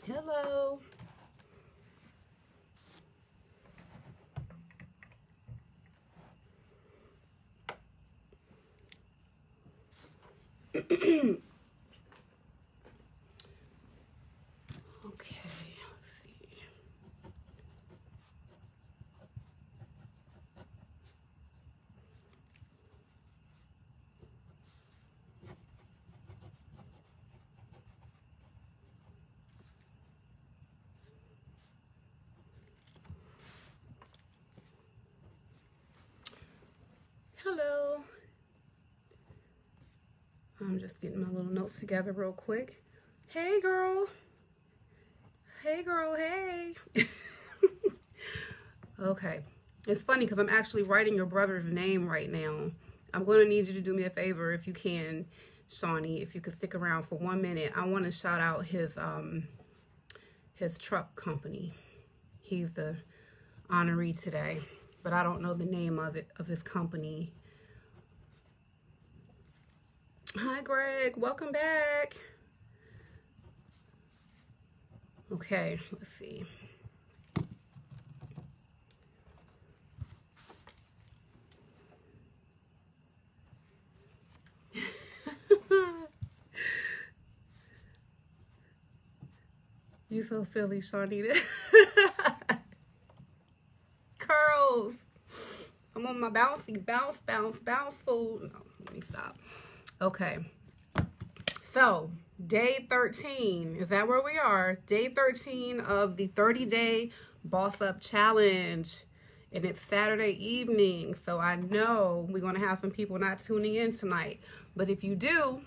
Hello. Okay, let's see. Hello. I'm just getting my little notes together real quick. Hey, girl. Hey, girl. Hey. Okay. It's funny because I'm actually writing your brother's name right now. I'm going to need you to do me a favor if you can, Shawnee, if you could stick around for 1 minute. I want to shout out his truck company. He's the honoree today, but I don't know the name of his company. Hi, Greg. Welcome back. Okay, let's see. You so silly, Shawnita. Curls. I'm on my bouncy bounce food. No, let me stop. Okay. So, day 13. Is that where we are? Day 13 of the 30-day Boss Up Challenge. And it's Saturday evening. So I know we're going to have some people not tuning in tonight. But if you do,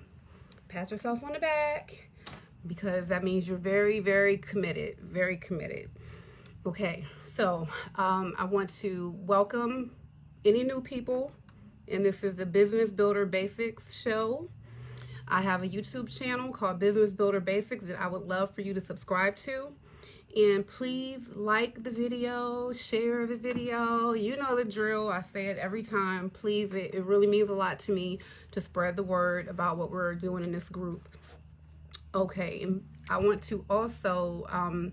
pat yourself on the back. Because that means you're very, very committed. Very committed. Okay, so I want to welcome any new people. And this is the Business Builder Basics show. I have a YouTube channel called Business Builder Basics that I would love for you to subscribe to. And please like the video, share the video. You know the drill. I say it every time. Please, it really means a lot to me to spread the word about what we're doing in this group. Okay, and I want to also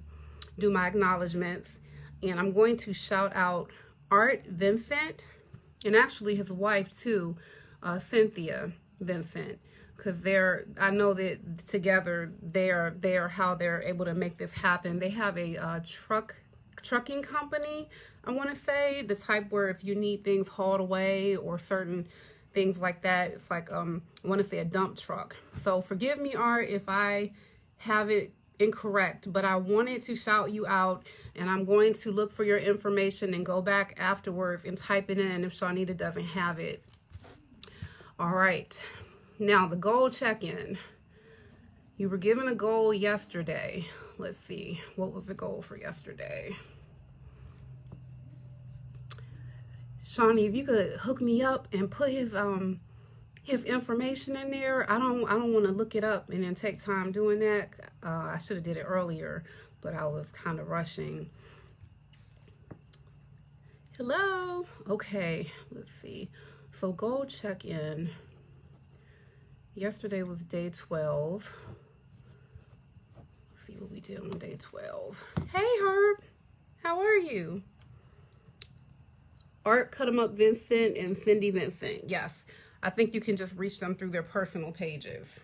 do my acknowledgements, and I'm going to shout out Art Vincent, and actually his wife too, Cynthia Vincent, because I know that together they are how they're able to make this happen. They have a trucking company, I want to say, the type where if you need things hauled away or certain things like that, it's like I want to say a dump truck. So forgive me, Art, if I have it incorrect, but I wanted to shout you out, and I'm going to look for your information and go back afterwards and type it in if Shawnita doesn't have it. All right, now the goal check-in. You were given a goal yesterday. Let's see, what was the goal for yesterday? Shawnee, if you could hook me up and put his information in there. I don't want to look it up and then take time doing that. I should have did it earlier, but I was kind of rushing. Hello. Okay, let's see. So goal check-in. Yesterday was day 12. Let's see what we did on day 12. Hey, Herb. How are you? Art Cut 'em Up Vincent and Cindy Vincent. Yes, I think you can just reach them through their personal pages.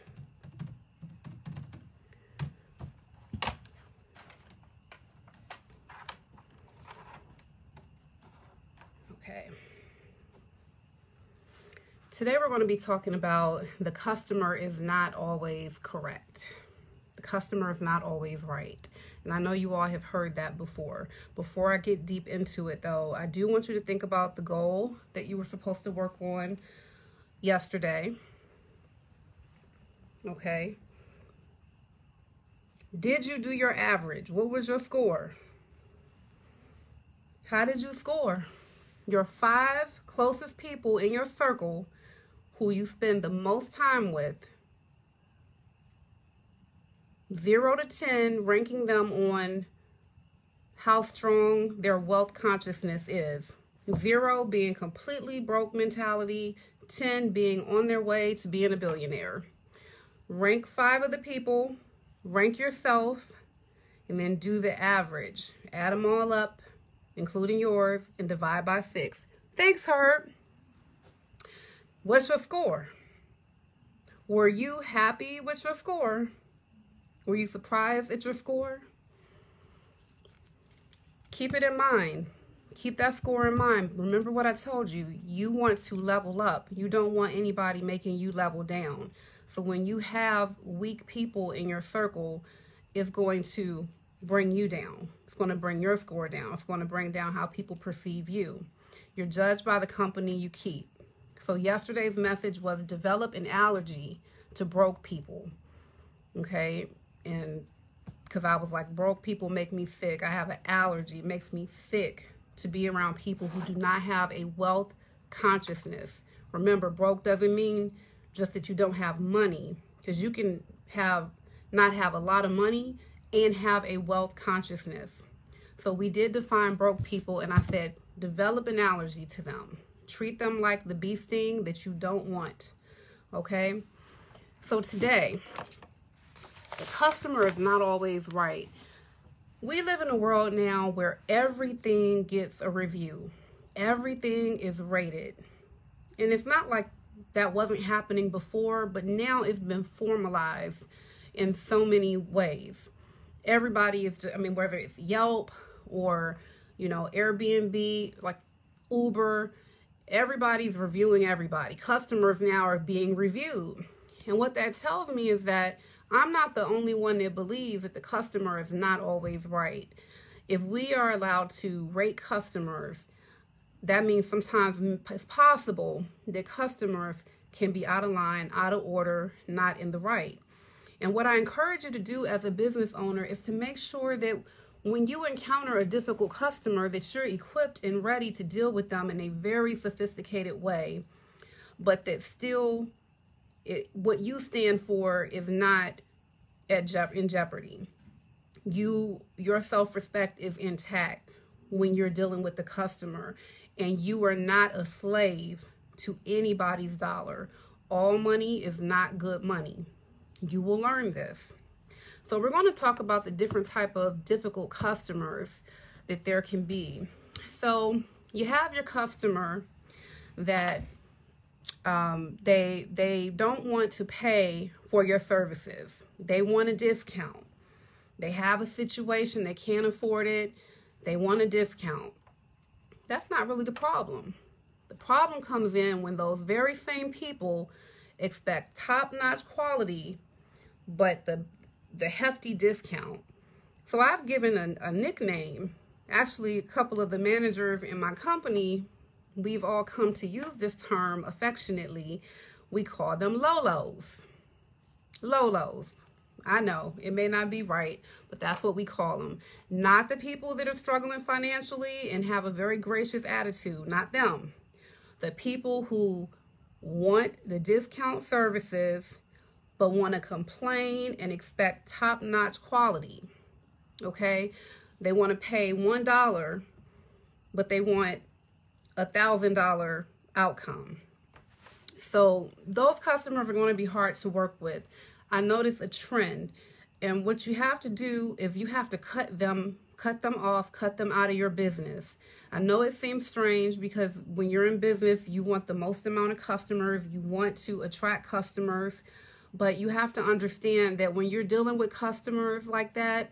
Okay. Today we're going to be talking about the customer is not always correct. The customer is not always right. And I know you all have heard that before. Before I get deep into it, though, I do want you to think about the goal that you were supposed to work on yesterday. Okay. Did you do your average? What was your score? How did you score? Your 5 closest people in your circle who you spend the most time with, 0 to 10, ranking them on how strong their wealth consciousness is. 0 being completely broke mentality, 10 being on their way to being a billionaire. Rank 5 of the people, rank yourself, and then do the average. Add them all up, including yours, and divide by 6. Thanks, Herb. What's your score? Were you happy with your score? Were you surprised at your score? Keep it in mind. Keep that score in mind. Remember what I told you. You want to level up. You don't want anybody making you level down. So when you have weak people in your circle, it's going to bring you down. It's going to bring your score down. It's going to bring down how people perceive you. You're judged by the company you keep. So yesterday's message was develop an allergy to broke people. Okay? And because I was like, broke people make me sick. I have an allergy. It makes me sick to be around people who do not have a wealth consciousness. Remember, broke doesn't mean just that you don't have money, because you can not have a lot of money and have a wealth consciousness. So we did define broke people, and I said develop an allergy to them. Treat them like the bee sting that you don't want. Okay? So today, the customer is not always right. We live in a world now where everything gets a review. Everything is rated. And it's not like that wasn't happening before, but now it's been formalized in so many ways. Everybody is, whether it's Yelp or, Airbnb, like Uber, everybody's reviewing everybody. Customers now are being reviewed. And what that tells me is that I'm not the only one that believes that the customer is not always right. If we are allowed to rate customers, that means sometimes it's possible that customers can be out of line, out of order, not in the right. And what I encourage you to do as a business owner is to make sure that when you encounter a difficult customer, that you're equipped and ready to deal with them in a very sophisticated way, but that still what you stand for is not in jeopardy. Your self-respect is intact when you're dealing with the customer, and you are not a slave to anybody's dollar. All money is not good money. You will learn this. So we're going to talk about the different type of difficult customers that there can be. So you have your customer that they don't want to pay for your services. They want a discount. They have a situation, they can't afford it, they want a discount. That's not really the problem. The problem comes in when those very same people expect top-notch quality, but the hefty discount. So I've given a nickname. Actually, a couple of the managers in my company, we've all come to use this term affectionately. We call them Lolos. Lolos. I know it may not be right, but that's what we call them. Not the people that are struggling financially and have a very gracious attitude. Not them. The people who want the discount services but want to complain and expect top-notch quality. Okay? They want to pay $1, but they want $1,000 outcome. So those customers are going to be hard to work with. I noticed a trend, and what you have to do is you have to cut them off, cut them out of your business. I know it seems strange because when you're in business, you want the most amount of customers, you want to attract customers, but you have to understand that when you're dealing with customers like that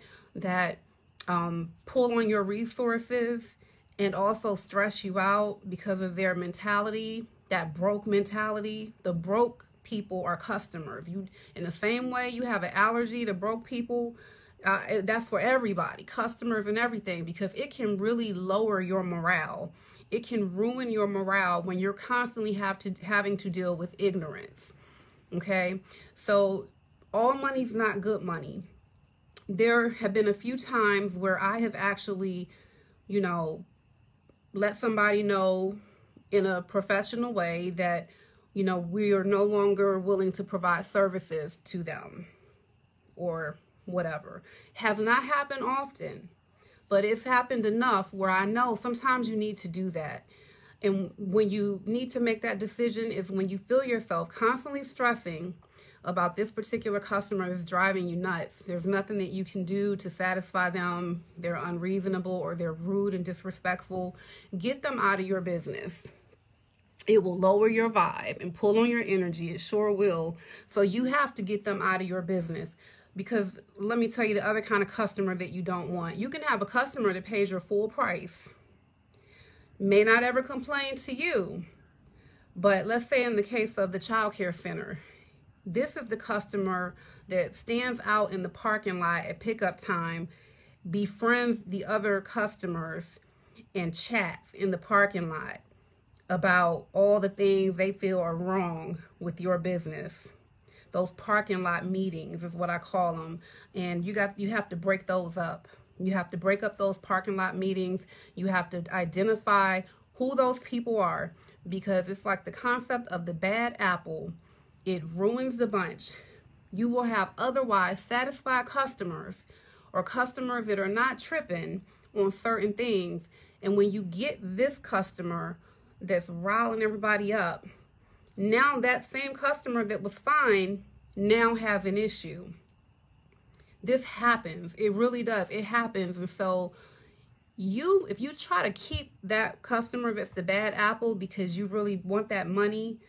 pull on your resources and also stress you out because of their mentality, that broke mentality. The broke people are customers. You, in the same way you have an allergy to broke people, that's for everybody, customers and everything, because it can really lower your morale. It can ruin your morale when you're constantly having to deal with ignorance. Okay, so all money's not good money. There have been a few times where I have actually, let somebody know in a professional way that, we are no longer willing to provide services to them or whatever. Has not happened often, but it's happened enough where I know sometimes you need to do that. And when you need to make that decision is when you feel yourself constantly stressing, about this particular customer is driving you nuts. There's nothing that you can do to satisfy them. They're unreasonable or they're rude and disrespectful. Get them out of your business. It will lower your vibe and pull on your energy. It sure will. So you have to get them out of your business. Because let me tell you the other kind of customer that you don't want. You can have a customer that pays your full price. May not ever complain to you. But let's say in the case of the child care center, this is the customer that stands out in the parking lot at pickup time, befriends the other customers, and chats in the parking lot about all the things they feel are wrong with your business. Those parking lot meetings is what I call them. And you have to break those up. You have to break up those parking lot meetings. You have to identify who those people are, because it's like the concept of the bad apple. It ruins the bunch. You will have otherwise satisfied customers or customers that are not tripping on certain things. And when you get this customer that's riling everybody up, now that same customer that was fine now has an issue. This happens. It really does. It happens. And so if you try to keep that customer that's the bad apple because you really want that money,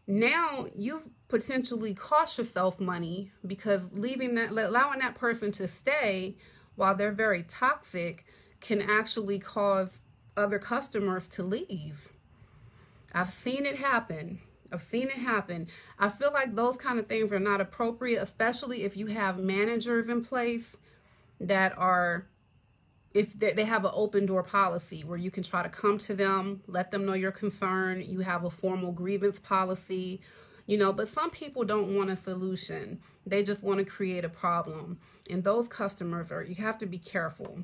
now you've potentially cost yourself money, because allowing that person to stay while they're very toxic can actually cause other customers to leave. I've seen it happen. I feel like those kind of things are not appropriate, especially if you have managers in place that are, if they have an open door policy where you can try to come to them, let them know your concern. You have a formal grievance policy, but some people don't want a solution. They just want to create a problem. And those customers you have to be careful.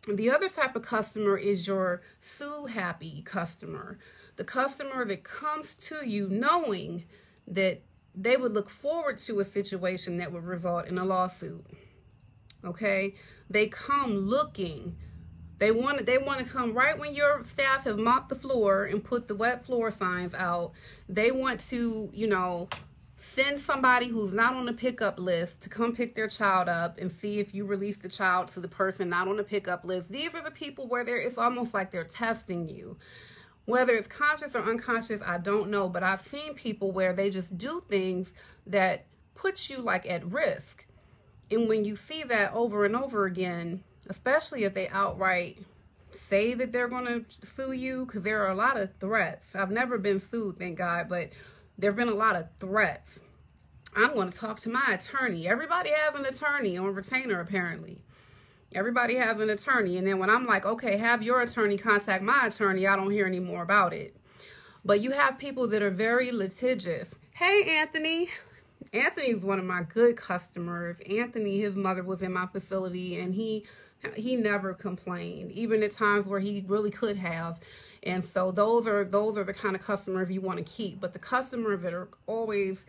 The other type of customer is your sue-happy customer. The customer that comes to you knowing that they would look forward to a situation that would result in a lawsuit. Okay? They come looking. They want to come right when your staff have mopped the floor and put the wet floor signs out. They want to, send somebody who's not on the pickup list to come pick their child up and see if you release the child to the person not on the pickup list. These are the people where it's almost like they're testing you. Whether it's conscious or unconscious, I don't know. But I've seen people where they just do things that put you like at risk. And when you see that over and over again, especially if they outright say that they're going to sue you, because there are a lot of threats. I've never been sued, thank God, but there have been a lot of threats. I'm going to talk to my attorney. Everybody has an attorney on retainer, apparently. Everybody has an attorney. And then when I'm like, okay, have your attorney contact my attorney, I don't hear any more about it. But you have people that are very litigious. Hey, Anthony. Anthony's one of my good customers. Anthony, his mother was in my facility, and he never complained, even at times where he really could have. And so those are the kind of customers you want to keep. But the customers that are always,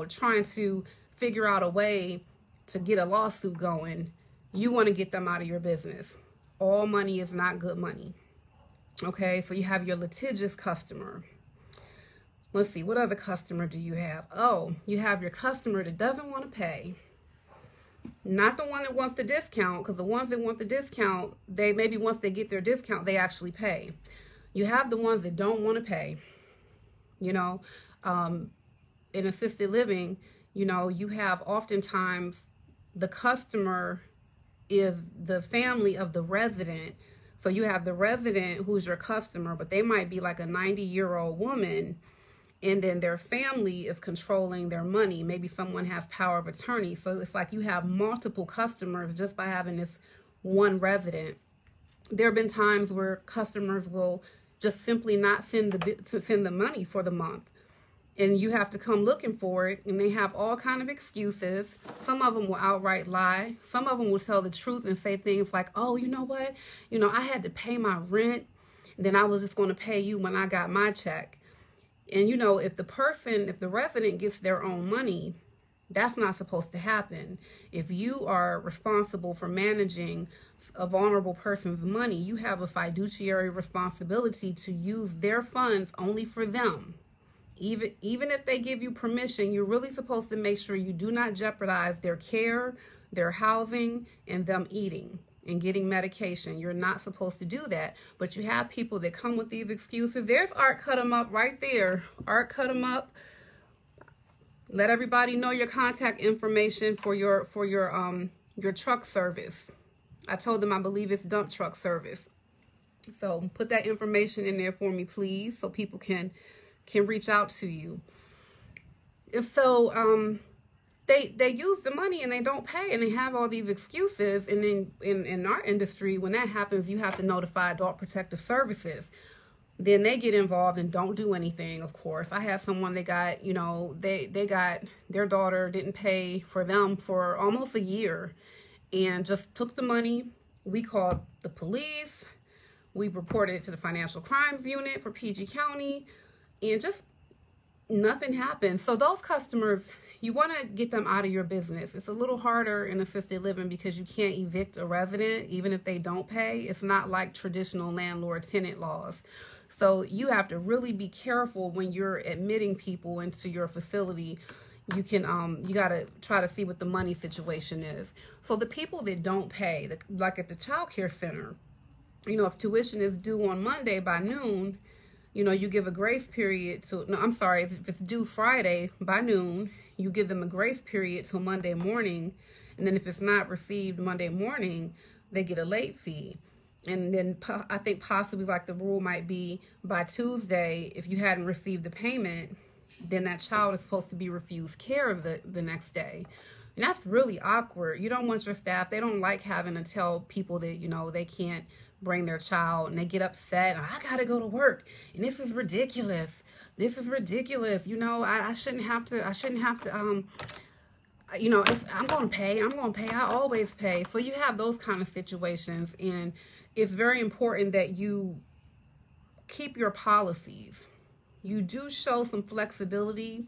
trying to figure out a way to get a lawsuit going, you want to get them out of your business. All money is not good money. Okay, so you have your litigious customer. Let's see, what other customer do you have? Oh, you have your customer that doesn't want to pay. Not the one that wants the discount, because the ones that want the discount, they maybe once they get their discount, they actually pay. You have the ones that don't want to pay. In assisted living, you have oftentimes the customer is the family of the resident. So you have the resident who's your customer, but they might be like a 90-year-old woman, and then their family is controlling their money. Maybe someone has power of attorney. So it's like you have multiple customers just by having this one resident. There have been times where customers will just simply not send the money for the month. And you have to come looking for it, and they have all kind of excuses. Some of them will outright lie. Some of them will tell the truth and say things like, oh, you know what? I had to pay my rent, then I was just going to pay you when I got my check. And, if the resident gets their own money, that's not supposed to happen. If you are responsible for managing a vulnerable person's money, you have a fiduciary responsibility to use their funds only for them. Even if they give you permission, you're really supposed to make sure you do not jeopardize their care, their housing, and them eating and getting medication. You're not supposed to do that. But you have people that come with these excuses. There's Art Cut 'em Up right there. Art Cut 'em Up. Let everybody know your contact information for your truck service. I told them I believe it's dump truck service. So put that information in there for me, please, so people can reach out to you. And so they use the money and they don't pay, and they have all these excuses. And then in our industry, when that happens, you have to notify Adult Protective Services. Then they get involved and don't do anything, of course. I had someone that got, they got, their daughter didn't pay for them for almost a year and just took the money. We called the police. We reported it to the Financial Crimes Unit for PG County, and just nothing happened. So those customers, you want to get them out of your business. It's a little harder in assisted living because you can't evict a resident even if they don't pay. It's not like traditional landlord-tenant laws. So you have to really be careful when you're admitting people into your facility. You got to try to see what the money situation is. So the people that don't pay, like at the child care center, if tuition is due on Monday by noon, you give a grace period to, no, I'm sorry, if it's due Friday by noon, you give them a grace period till Monday morning. And then if it's not received Monday morning, they get a late fee. And then I think possibly like the rule might be by Tuesday, if you hadn't received the payment, then that child is supposed to be refused care the next day. And that's really awkward. You don't want your staff, they don't like having to tell people that, they can't bring their child, and they get upset. I got to go to work and this is ridiculous. This is ridiculous. I shouldn't have to, I'm going to pay. I always pay. So you have those kind of situations, and it's very important that you keep your policies. You do show some flexibility.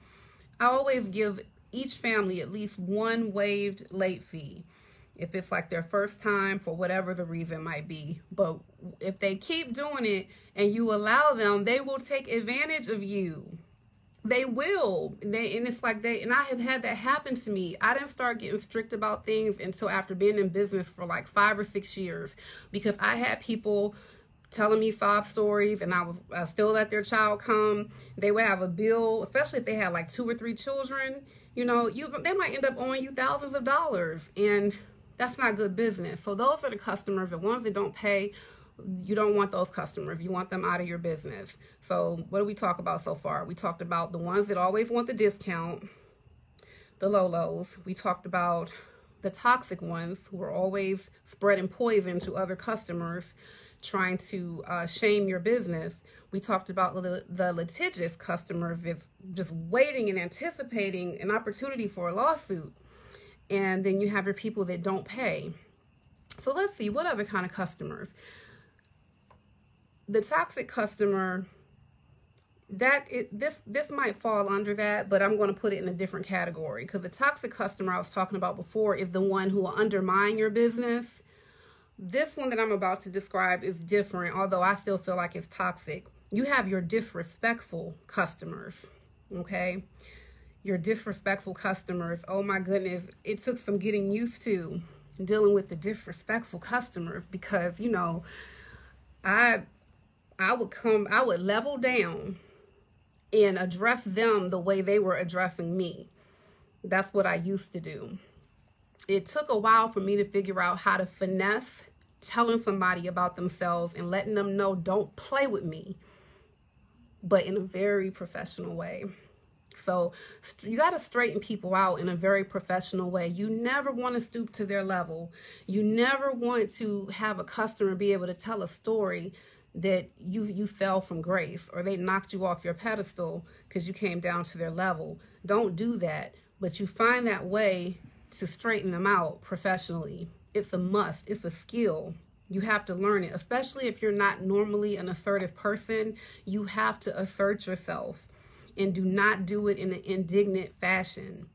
I always give each family at least one waived late fee if it's like their first time for whatever the reason might be. But if they keep doing it and you allow them, they will take advantage of you. They will. And it's like and I have had that happen to me. I didn't start getting strict about things until after being in business for like 5 or 6 years, because I had people telling me sob stories, and I still let their child come. They would have a bill, especially if they had like 2 or 3 children. They might end up owing you thousands of dollars, and that's not good business. So those are the customers, the ones that don't pay. You don't want those customers. You want them out of your business. So what did we talk about so far? We talked about the ones that always want the discount, the lows. We talked about the toxic ones who are always spreading poison to other customers, trying to shame your business. We talked about the litigious customers that's just waiting and anticipating an opportunity for a lawsuit. And then you have your people that don't pay. So let's see, what other kind of customers? The toxic customer, this might fall under that, but I'm going to put it in a different category, because the toxic customer I was talking about before is the one who will undermine your business. This one that I'm about to describe is different, although I still feel like it's toxic. You have your disrespectful customers, okay? Your disrespectful customers, oh my goodness, it took some getting used to dealing with the disrespectful customers, because, I would level down and address them the way they were addressing me. That's what I used to do. It took a while for me to figure out how to finesse telling somebody about themselves and letting them know, don't play with me, but in a very professional way. So you got to straighten people out in a very professional way. You never want to stoop to their level. You never want to have a customer be able to tell a story that you fell from grace, or they knocked you off your pedestal because you came down to their level. Don't do that. But you find that way to straighten them out professionally. It's a must. It's a skill. You have to learn it, especially if you're not normally an assertive person. You have to assert yourself, and do not do it in an indignant fashion.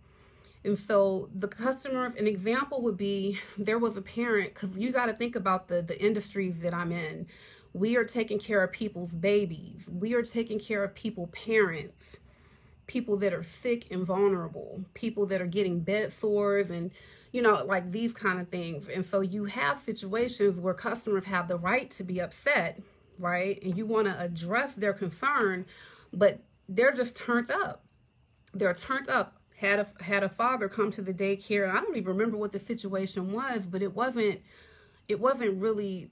And so the customers, an example would be, there was a parent, because you got to think about the industries that I'm in. We are taking care of people's babies. We are taking care of people's parents. people that are sick and vulnerable, people that are getting bed sores and, you know, like these kind of things. And so you have situations where customers have the right to be upset, right? And you want to address their concern, but they're just turned up. They're turned up. Had a father come to the daycare, and I don't even remember what the situation was, but it wasn't really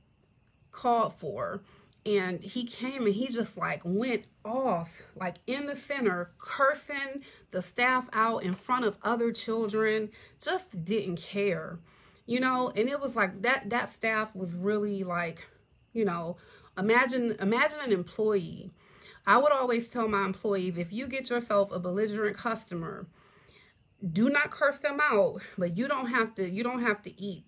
called for. And he came and he just like went off, like in the center, cursing the staff out in front of other children, just didn't care, you know. And it was like that staff was really like, you know, imagine an employee. I would always tell my employees, if you get yourself a belligerent customer, do not curse them out, but you don't have to eat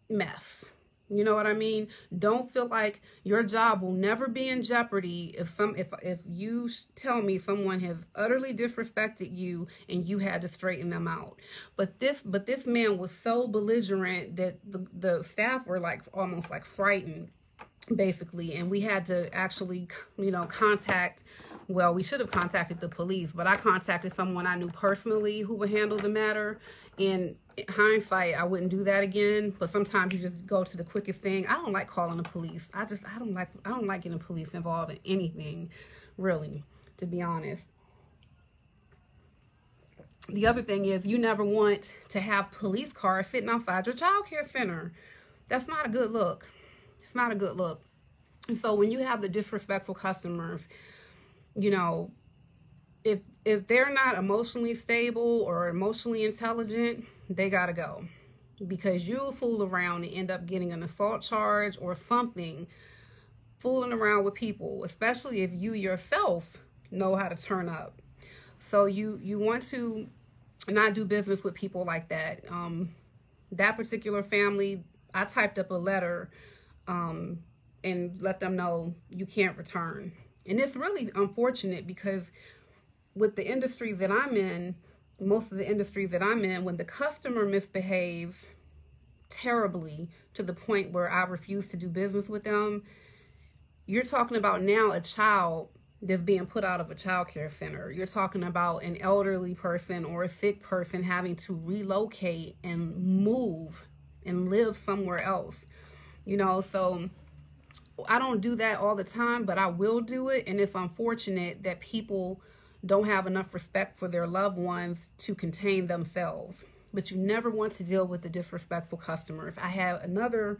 mess. You know what I mean? Don't feel like your job will never be in jeopardy if you tell me someone has utterly disrespected you and you had to straighten them out. But this man was so belligerent that the staff were like almost like frightened, basically, and we had to actually, you know, well, we should have contacted the police, but I contacted someone I knew personally who would handle the matter. In hindsight, I wouldn't do that again, but sometimes you just go to the quickest thing. I don't like calling the police. I don't like getting the police involved in anything, really, to be honest. The other thing is, you never want to have police cars sitting outside your child care center. That's not a good look. It's not a good look. And so when you have the disrespectful customers, you know, if they're not emotionally stable or emotionally intelligent, they gotta go, because you'll fool around and end up getting an assault charge or something, fooling around with people, especially if you yourself know how to turn up. So you want to not do business with people like that. That particular family, I typed up a letter and let them know you can't return. And it's really unfortunate, because with the industries that I'm in, most of the industries that I'm in, when the customer misbehaves terribly to the point where I refuse to do business with them, you're talking about now a child that's being put out of a child care center. You're talking about an elderly person or a sick person having to relocate and move and live somewhere else, you know. So I don't do that all the time, but I will do it. And it's unfortunate that people don't have enough respect for their loved ones to contain themselves. But you never want to deal with the disrespectful customers. I had another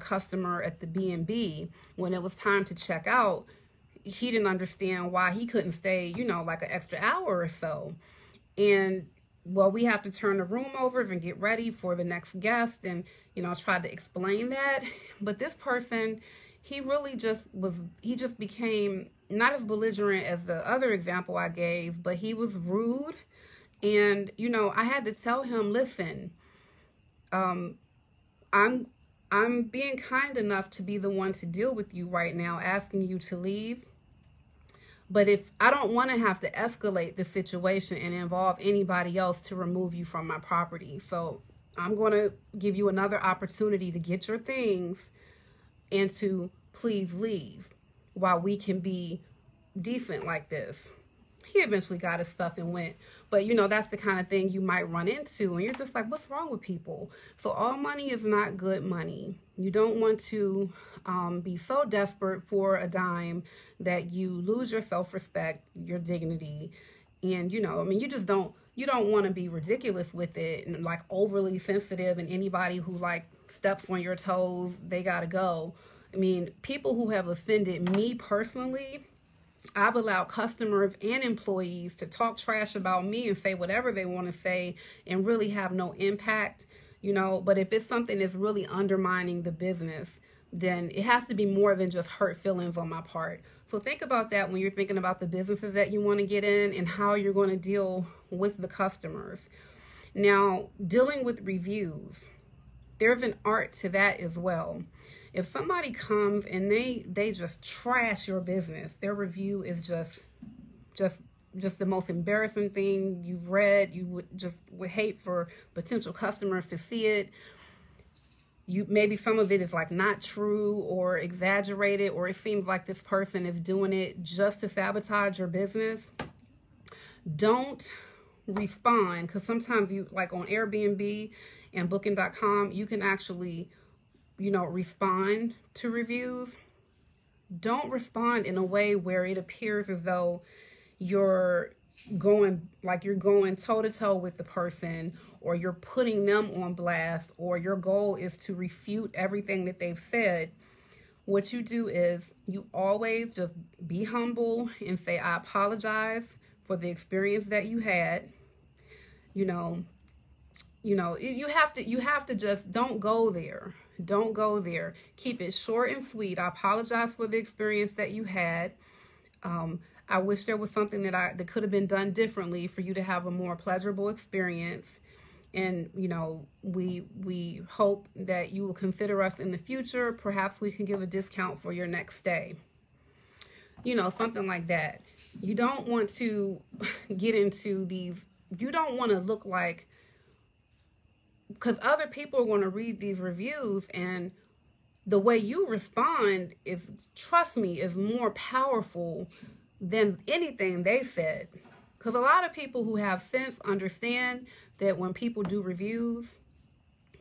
customer at the B&B. When it was time to check out, he didn't understand why he couldn't stay, you know, like an extra hour or so. And, well, we have to turn the room over and get ready for the next guest. And, you know, I tried to explain that. But this person, he just became not as belligerent as the other example I gave, but he was rude. And, you know, I had to tell him, listen, I'm being kind enough to be the one to deal with you right now, asking you to leave. But if I don't want to have to escalate the situation and involve anybody else to remove you from my property. So I'm going to give you another opportunity to get your things and to please leave while we can be decent like this. He eventually got his stuff and went. But, you know, that's the kind of thing you might run into. And you're just like, what's wrong with people? So all money is not good money. You don't want to be so desperate for a dime that you lose your self-respect, your dignity. And, you know, I mean, you don't want to be ridiculous with it and like overly sensitive, and anybody who like steps on your toes, they got to go. I mean, people who have offended me personally, I've allowed customers and employees to talk trash about me and say whatever they want to say and really have no impact, you know. But if it's something that's really undermining the business, then it has to be more than just hurt feelings on my part. So think about that when you're thinking about the businesses that you want to get in and how you're going to deal with the customers. Now, dealing with reviews, there's an art to that as well. If somebody comes and they just trash your business, their review is just the most embarrassing thing you've read. You would hate for potential customers to see it. Maybe some of it is like not true or exaggerated, or it seems like this person is doing it just to sabotage your business. Don't respond, because sometimes you, like on Airbnb and booking.com, you can actually, respond to reviews. Don't respond in a way where it appears as though you're going toe to toe with the person, or you're putting them on blast, or your goal is to refute everything that they've said. What you do is you always just be humble and say, I apologize for the experience that you had. You have to just don't go there. Don't go there. Keep it short and sweet. I apologize for the experience that you had. I wish there was something that could have been done differently for you to have a more pleasurable experience. And, we hope that you will consider us in the future. Perhaps we can give a discount for your next stay. Something like that. You don't want to get into these, you don't want to look like, because other people are going to read these reviews, and the way you respond is, trust me, is more powerful than anything they said. Because a lot of people who have sense understand that when people do reviews,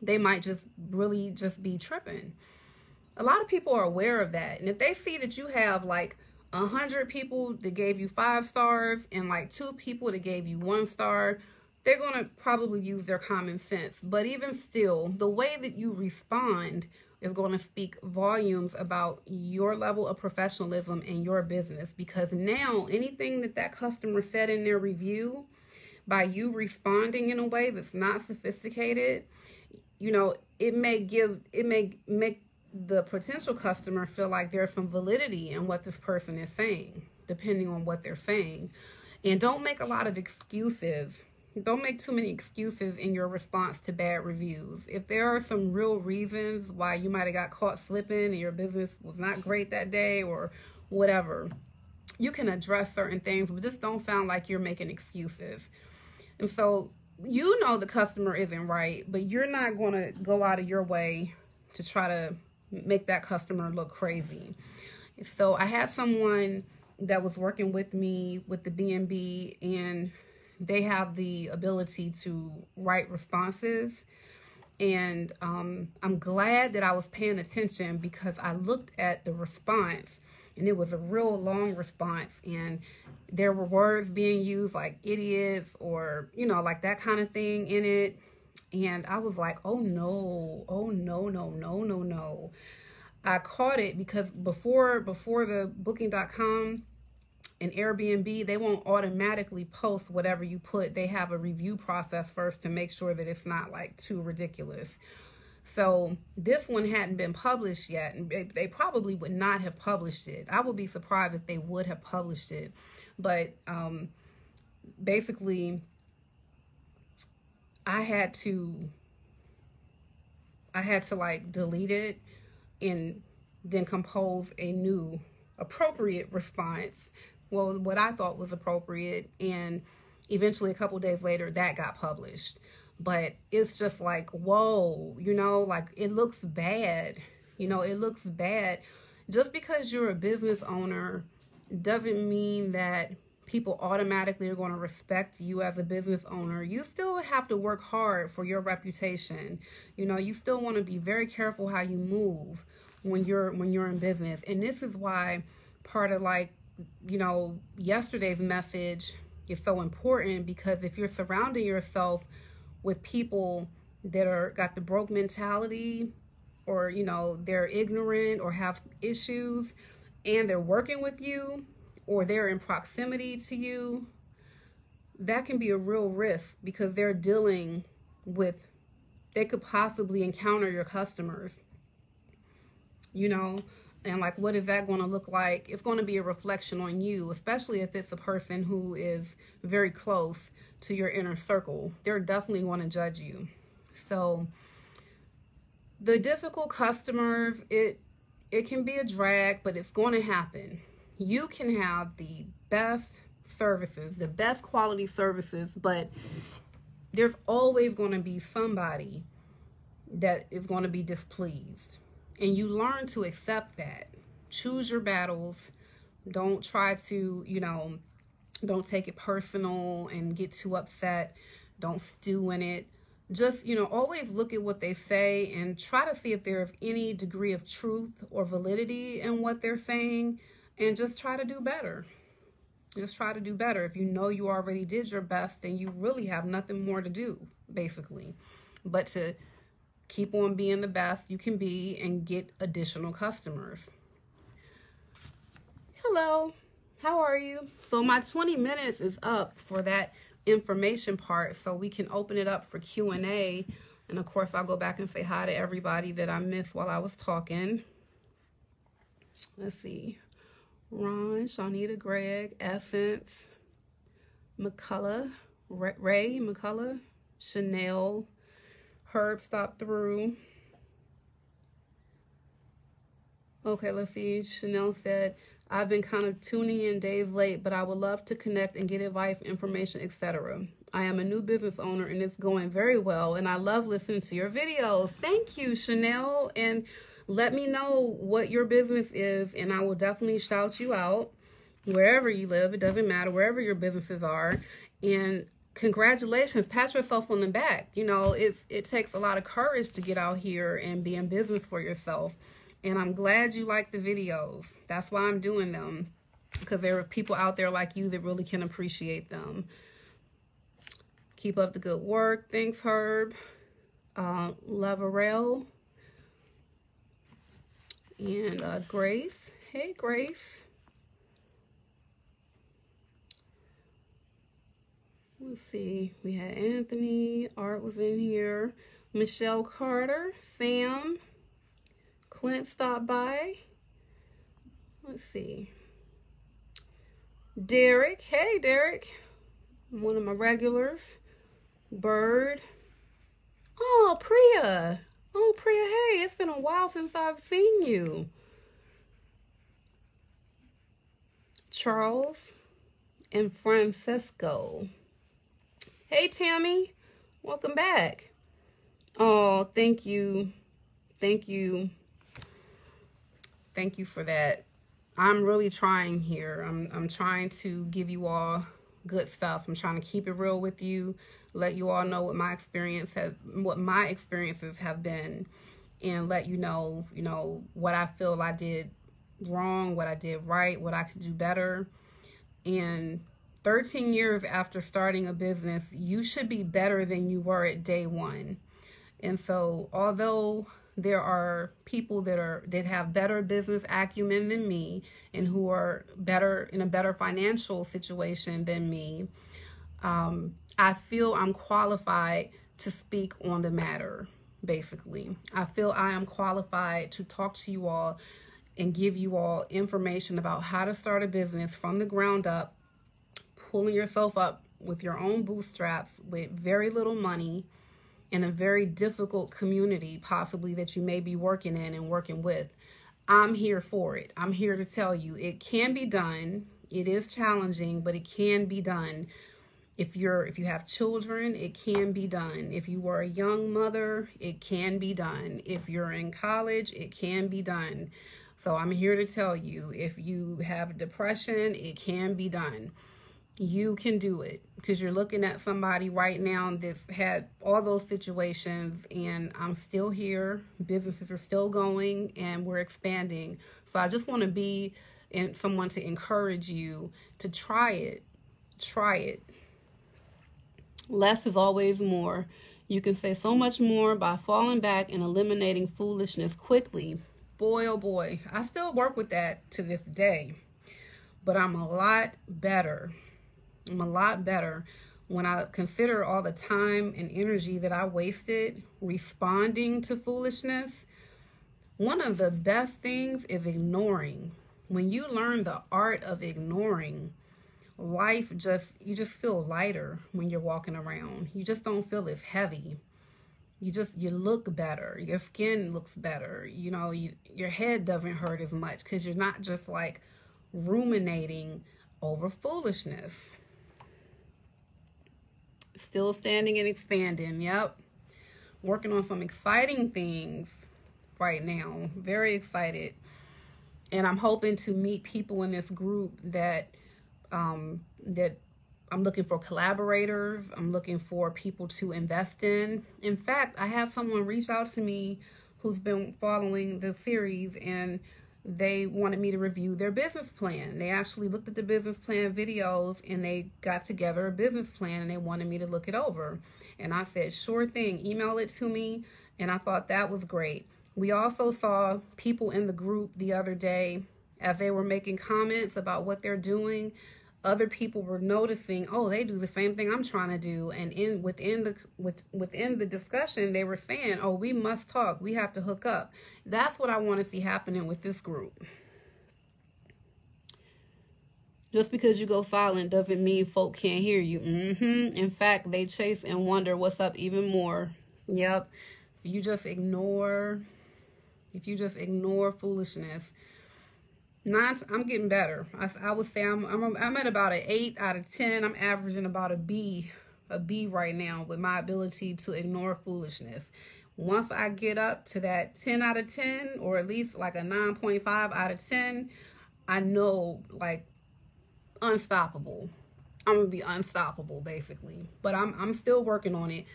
they might just really just be tripping. A lot of people are aware of that. And if they see that you have like 100 people that gave you 5 stars and like 2 people that gave you 1 star, they're going to probably use their common sense. But even still, the way that you respond is going to speak volumes about your level of professionalism in your business. Because now anything that customer said in their review, by you responding in a way that's not sophisticated, it may make the potential customer feel like there's some validity in what this person is saying, depending on what they're saying. And don't make a lot of excuses. Don't make too many excuses in your response to bad reviews. If there are some real reasons why you might have got caught slipping and your business was not great that day or whatever, you can address certain things, but just don't sound like you're making excuses. And so, the customer isn't right, but you're not going to go out of your way to try to make that customer look crazy. So I had someone that was working with me with the B&B, and they have the ability to write responses. And I'm glad that I was paying attention, because I looked at the response, and it was a real long response, and there were words being used like idiots or, like that kind of thing in it. And I was like, oh no. I caught it because before the booking.com and Airbnb, they won't automatically post whatever you put. They have a review process first to make sure that it's not like too ridiculous. So this one hadn't been published yet, and they probably would not have published it. I would be surprised if they would have published it. But basically, I had to like delete it and then compose a new appropriate response. Well, what I thought was appropriate, and eventually a couple days later that got published. But it's just like, whoa, like it looks bad. It looks bad. Just because you're a business owner doesn't mean that people automatically are going to respect you as a business owner. You still have to work hard for your reputation. You still want to be very careful how you move when you're in business. And this is why part of yesterday's message is so important, because if you're surrounding yourself with people that got the broke mentality, or they're ignorant or have issues, and they're working with you, or they're in proximity to you, that can be a real risk, because they're dealing with, they could possibly encounter your customers, and like, what is that going to look like? It's going to be a reflection on you, especially if it's a person who is very close to your inner circle. They're definitely going to judge you. So the difficult customers, it can be a drag, but it's going to happen. You can have the best services, the best quality services, but there's always going to be somebody that is going to be displeased. And you learn to accept that. Choose your battles. Don't try to, Don't take it personal and get too upset. Don't stew in it. Just, always look at what they say and try to see if there's any degree of truth or validity in what they're saying, and just try to do better. Just try to do better. If you know you already did your best, then you really have nothing more to do, basically, but to keep on being the best you can be and get additional customers. Hello, how are you? So my 20 minutes is up for that information part, so we can open it up for Q&A. And of course, I'll go back and say hi to everybody that I missed while I was talking. Let's see. Ron, Shawnita, Greg, Essence, McCullough, Ray, McCullough, Chanel, Herb stopped through. Okay, let's see. Chanel said, I've been kind of tuning in days late, but I would love to connect and get advice, information, etc. I am a new business owner and it's going very well, and I love listening to your videos. Thank you, Chanel. And let me know what your business is, and I will definitely shout you out wherever you live. It doesn't matter, wherever your businesses are. And congratulations, pat yourself on the back. It takes a lot of courage to get out here and be in business for yourself. And I'm glad you like the videos. That's why I'm doing them, because there are people out there like you that really can appreciate them. Keep up the good work. Thanks, Herb. Lavarel. And Grace. Hey, Grace. Let's see. We had Anthony. Art was in here. Michelle Carter. Sam. Clint stopped by. Let's see. Derek. Hey, Derek. One of my regulars. Bird. Oh, Priya. Oh, Priya, hey, it's been a while since I've seen you. Charles and Francisco. Hey, Tammy. Welcome back. Oh, thank you. Thank you. Thank you for that. I'm really trying here. I'm trying to give you all good stuff. I'm trying to keep it real with you, let you all know what my experiences have been, and let you know, what I feel I did wrong, what I did right, what I could do better. And 13 years after starting a business, you should be better than you were at day one. And so, although there are people that have better business acumen than me and who are in a better financial situation than me, I feel I'm qualified to speak on the matter, basically. I feel I am qualified to talk to you all and give you all information about how to start a business from the ground up, pulling yourself up with your own bootstraps with very little money, in a very difficult community, possibly, that you may be working in and working with. I'm here for it. I'm here to tell you it can be done. It is challenging, but it can be done. If you have children, it can be done. If you were a young mother, it can be done. If you're in college, it can be done. So I'm here to tell you, if you have depression, it can be done. You can do it, because you're looking at somebody right now that's had all those situations, and I'm still here. Businesses are still going, and we're expanding. So I just want to be someone to encourage you to try it. Try it. Less is always more. You can say so much more by falling back and eliminating foolishness quickly. Boy, oh boy, I still work with that to this day, but I'm a lot better. I'm a lot better when I consider all the time and energy that I wasted responding to foolishness. One of the best things is ignoring. When you learn the art of ignoring, you just feel lighter when you're walking around. You just don't feel as heavy. You look better. Your skin looks better. Your head doesn't hurt as much, because you're not just like ruminating over foolishness. Still standing and expanding. Yep. Working on some exciting things right now. Very excited. And I'm hoping to meet people in this group that that I'm looking for collaborators. I'm looking for people to invest in. In fact, I have someone reach out to me who's been following the series, and they wanted me to review their business plan. They actually looked at the business plan videos and they got together a business plan and they wanted me to look it over. And I said, sure thing, email it to me. And I thought that was great. We also saw people in the group the other day, as they were making comments about what they're doing, other people were noticing, oh, they do the same thing I'm trying to do. And within the discussion, they were saying, oh, we must talk. We have to hook up. That's what I want to see happening with this group. Just because you go silent doesn't mean folk can't hear you. In fact, they chase and wonder what's up even more. Yep. If you just ignore foolishness. I'm getting better. I would say I'm at about an 8 out of 10. I'm averaging about a B right now with my ability to ignore foolishness. Once I get up to that 10 out of 10, or at least like a 9.5 out of 10, I know, like, unstoppable. I'm gonna be unstoppable basically. But I'm still working on it.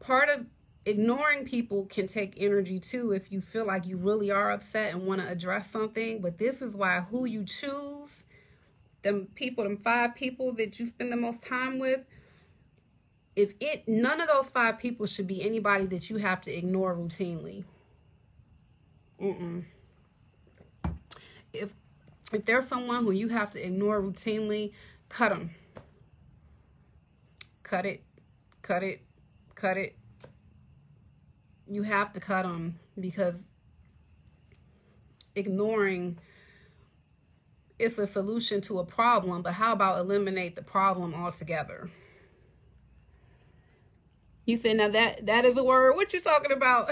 Part of ignoring people can take energy too if you feel like you really are upset and want to address something. But this is why who you choose, them 5 people that you spend the most time with, none of those 5 people should be anybody that you have to ignore routinely. If there's someone who you have to ignore routinely, cut them. Cut it. Cut it. Cut it. You have to cut them, because ignoring is a solution to a problem, but how about eliminate the problem altogether? You say, now that is a word. What you talking about?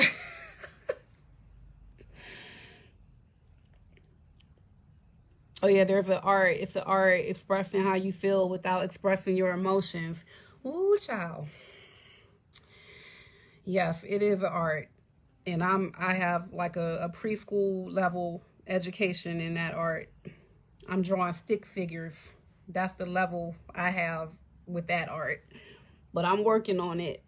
Oh yeah, there's an art. It's an art expressing how you feel without expressing your emotions. Ooh, child. Yes, it is an art. And I have like a preschool level education in that art. I'm drawing stick figures. That's the level I have with that art. But I'm working on it.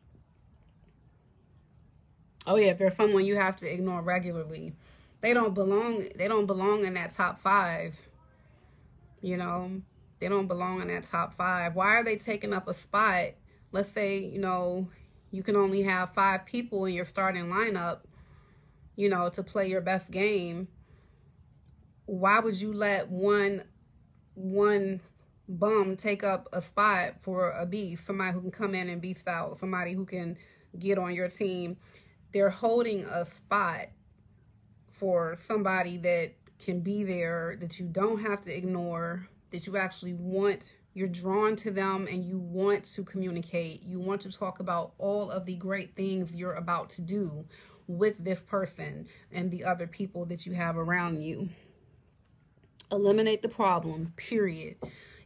Oh yeah, if there's someone you have to ignore regularly, they don't belong in that top 5. You know, they don't belong in that top 5. Why are they taking up a spot? Let's say, you can only have 5 people in your starting lineup, to play your best game. Why would you let one bum take up a spot for a beast, somebody who can come in and beast out, somebody who can get on your team? They're holding a spot for somebody that can be there, that you don't have to ignore, that you actually want. You're drawn to them and you want to communicate. You want to talk about all of the great things you're about to do with this person and the other people that you have around you. Eliminate the problem, period.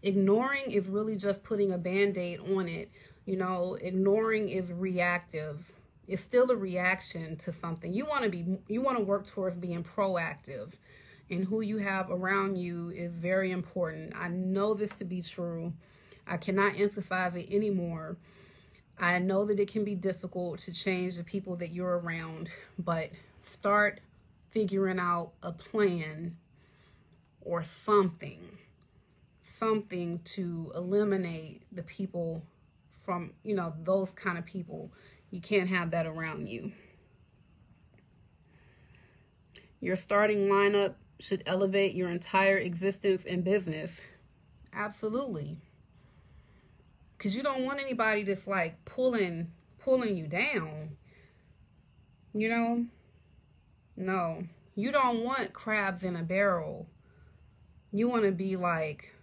Ignoring is really just putting a Band-Aid on it. Ignoring is reactive. It's still a reaction to something. You want to work towards being proactive. And who you have around you is very important. I know this to be true. I cannot emphasize it anymore. I know that it can be difficult to change the people that you're around, but start figuring out a plan or something to eliminate the people from, those kind of people. You can't have that around you. Your starting lineup should elevate your entire existence in business. Absolutely. Because you don't want anybody that's like pulling you down. No. You don't want crabs in a barrel. You want to be like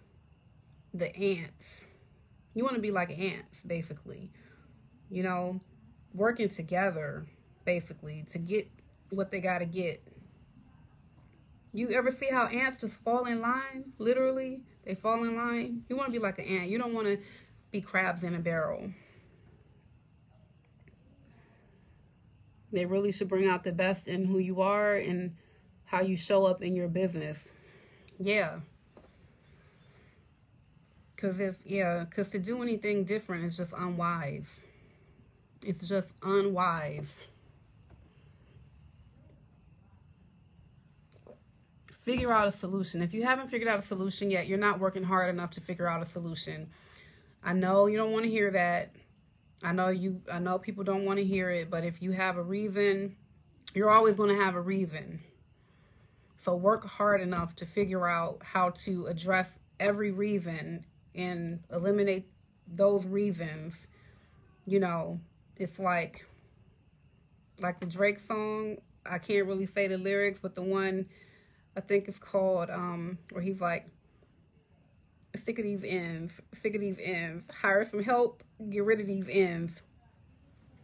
the ants. You want to be like ants, basically. Working together, basically, to get what they got to get. You ever see how ants just fall in line? Literally, they fall in line. You want to be like an ant. You don't want to be crabs in a barrel. They really should bring out the best in who you are and how you show up in your business. Yeah. Because to do anything different is just unwise. It's just unwise. Figure out a solution. If you haven't figured out a solution yet, you're not working hard enough to figure out a solution. I know you don't want to hear that. I know people don't want to hear it, but if you have a reason, you're always going to have a reason. So work hard enough to figure out how to address every reason and eliminate those reasons. You know, it's like the Drake song. I can't really say the lyrics, but the one I think it's called where he's like, sick of these ends, hire some help, get rid of these ends.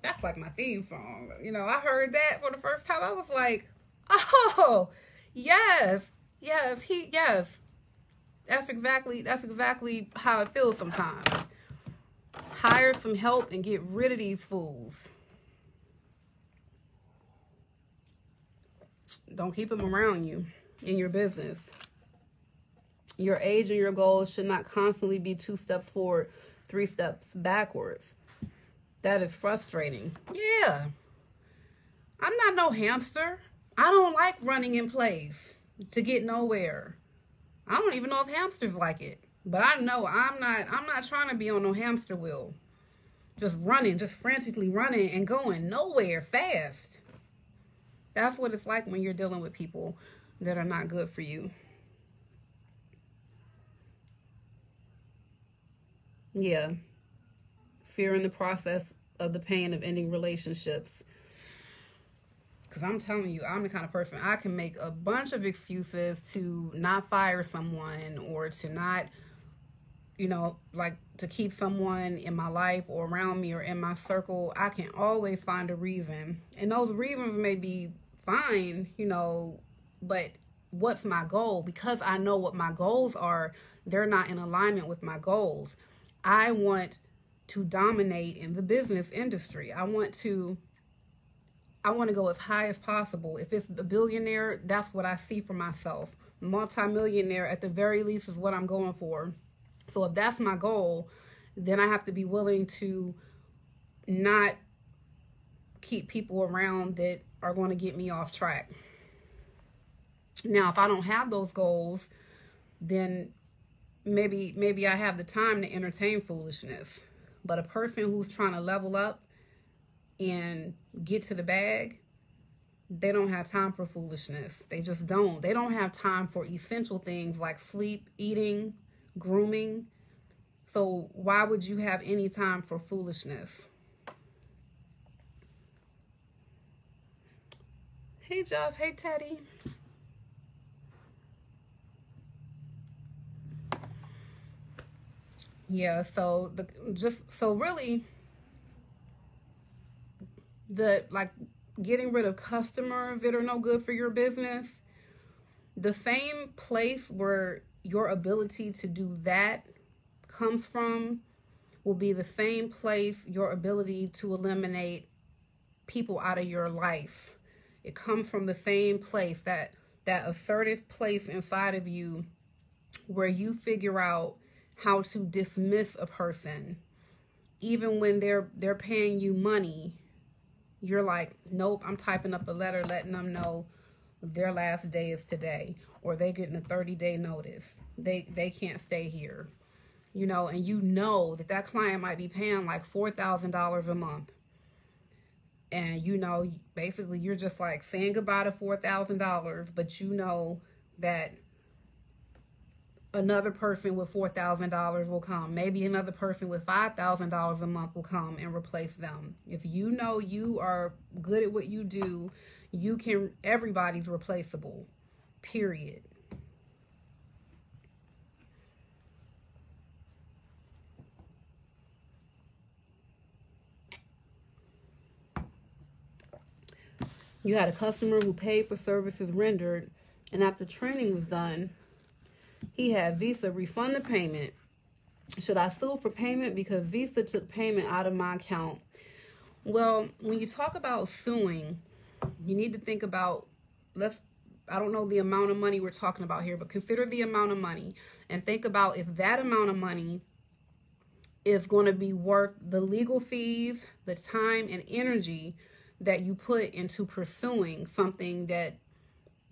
That's like my theme song. You know, I heard that for the first time. I was like, oh, yes. That's exactly how it feels sometimes. Hire some help and get rid of these fools. Don't keep them around you in your business. Your age and your goals should not constantly be 2 steps forward, 3 steps backwards. That is frustrating. Yeah. I'm not no hamster. I don't like running in place to get nowhere. I don't even know if hamsters like it. But I know I'm not trying to be on no hamster wheel. Just running, just frantically running and going nowhere fast. That's what it's like when you're dealing with people that are not good for you. Yeah. Fear in the process of the pain of ending relationships. Because I'm telling you, I'm the kind of person, I can make a bunch of excuses to not fire someone or to not, you know, like to keep someone in my life or around me or in my circle. I can always find a reason. And those reasons may be fine, you know, but what's my goal? Because I know what my goals are, they're not in alignment with my goals. I want to dominate in the business industry. I want to go as high as possible. If it's a billionaire, that's what I see for myself. Multi-millionaire at the very least is what I'm going for. So if that's my goal, then I have to be willing to not keep people around that are going to get me off track. Now, if I don't have those goals, then maybe I have the time to entertain foolishness. But a person who's trying to level up and get to the bag, they don't have time for foolishness. They just don't. They don't have time for essential things like sleep, eating, grooming. So why would you have any time for foolishness? Hey, Jeff. Hey, Teddy. Yeah, so really getting rid of customers that are no good for your business, the same place where your ability to do that comes from will be the same place your ability to eliminate people out of your life. It comes from the same place, that assertive place inside of you where you figure out how to dismiss a person. Even when they're paying you money, you're like, nope, I'm typing up a letter letting them know their last day is today, or they getting a 30-day notice. They can't stay here. You know, and you know that client might be paying like $4,000 a month. And you know, basically you're just like saying goodbye to $4,000, but you know that another person with $4,000 will come. Maybe another person with $5,000 a month will come and replace them. If you know you are good at what you do, everybody's replaceable, period. You had a customer who paid for services rendered, and after training was done, he had Visa refund the payment. Should I sue for payment because Visa took payment out of my account? Well, when you talk about suing, you need to think about, let's I don't know the amount of money we're talking about here, but consider the amount of money and think about if that amount of money is going to be worth the legal fees, the time and energy that you put into pursuing something that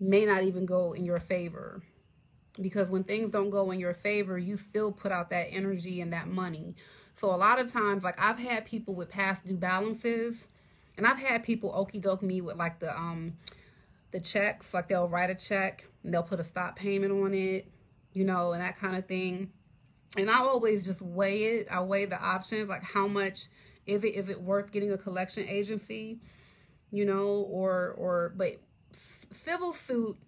may not even go in your favor. Because when things don't go in your favor, you still put out that energy and that money. So a lot of times, like I've had people with past due balances, and I've had people okie doke me with like the checks, like they'll write a check and they'll put a stop payment on it, you know, and that kind of thing. And I always just weigh it. I weigh the options, like how much is it worth getting a collection agency, you know, but civil suit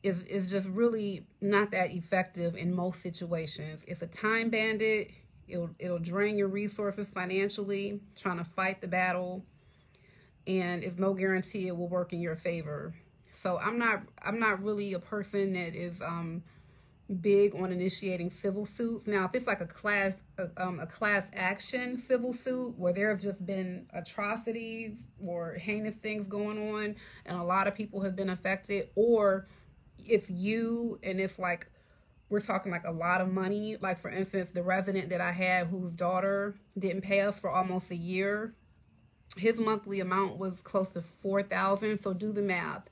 is just really not that effective in most situations. It's a time bandit. It'll drain your resources financially, trying to fight the battle, and it's no guarantee it will work in your favor. So I'm not really a person that is big on initiating civil suits. Now, if it's like a class action civil suit where there's just been atrocities or heinous things going on and a lot of people have been affected, or if you, and it's like we're talking like a lot of money, like for instance the resident that I had whose daughter didn't pay us for almost a year, his monthly amount was close to $4,000. So do the math.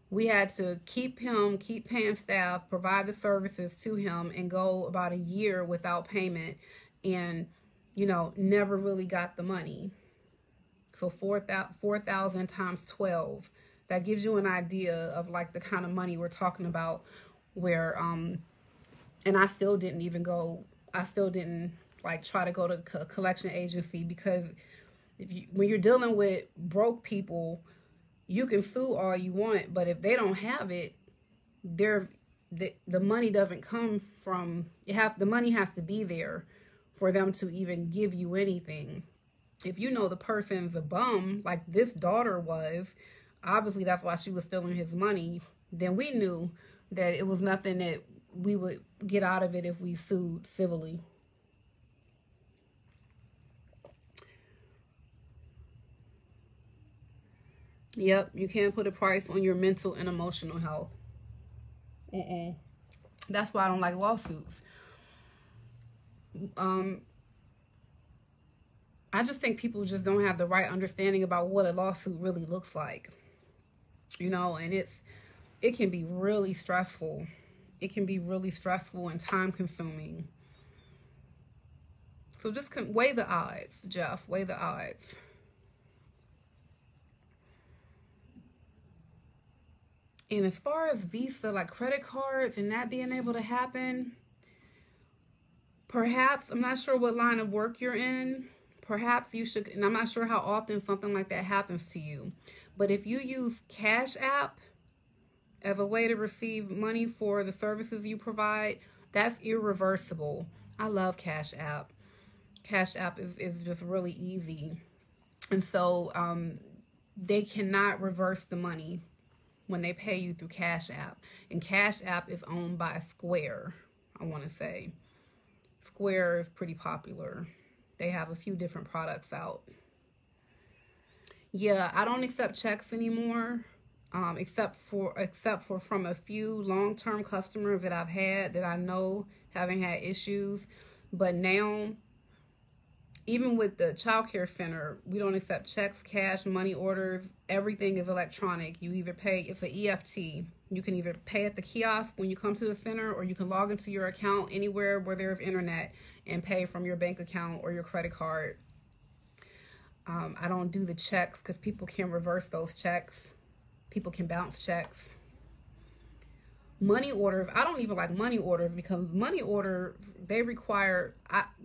We had to keep paying staff, provide the services to him, and go about a year without payment, and, you know, never really got the money. So 4,000 times 12. That gives you an idea of like the kind of money we're talking about, where, and I still didn't like try to go to a collection agency, because when you're dealing with broke people, you can sue all you want, but if they don't have it, the money doesn't come from, the money has to be there for them to even give you anything. If you know the person's a bum, like this daughter was, obviously that's why she was stealing his money, then we knew that it was nothing that we would get out of it if we sued civilly. Yep, you can't put a price on your mental and emotional health. That's why I don't like lawsuits. I just think people just don't have the right understanding about what a lawsuit really looks like. You know, and it can be really stressful. It can be really stressful and time consuming. So just weigh the odds, Jeff. Weigh the odds. And as far as Visa, like credit cards and that being able to happen, perhaps, I'm not sure what line of work you're in, perhaps you should, and I'm not sure how often something like that happens to you, but if you use Cash App as a way to receive money for the services you provide, that's irreversible. I love Cash App. Cash App is just really easy. And so they cannot reverse the money when they pay you through Cash App. And Cash App is owned by Square, I want to say. Square is pretty popular. They have a few different products out. Yeah, I don't accept checks anymore, except for from a few long-term customers that I've had that I know haven't had issues. But now, even with the child care center, we don't accept checks, cash, money orders. Everything is electronic. You either pay, it's an EFT. You can either pay at the kiosk when you come to the center, or you can log into your account anywhere where there's internet and pay from your bank account or your credit card. I don't do the checks because people can reverse those checks. People can bounce checks. Money orders, I don't even like money orders, because money orders, they require,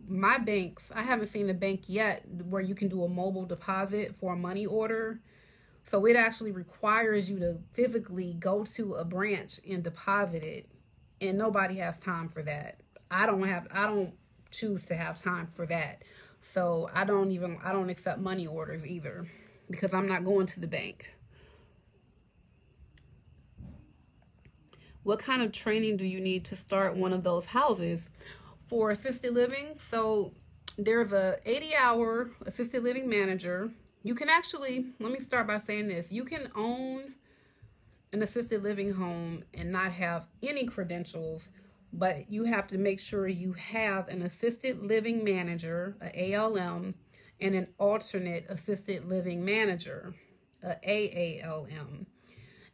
my banks, I haven't seen a bank yet where you can do a mobile deposit for a money order. So it actually requires you to physically go to a branch and deposit it, and nobody has time for that. I don't choose to have time for that. So I don't accept money orders either, because I'm not going to the bank. What kind of training do you need to start one of those houses? For assisted living, so there's a 80-hour assisted living manager. You can actually, let me start by saying this. You can own an assisted living home and not have any credentials, but you have to make sure you have an assisted living manager, a ALM, and an alternate assisted living manager, a AALM.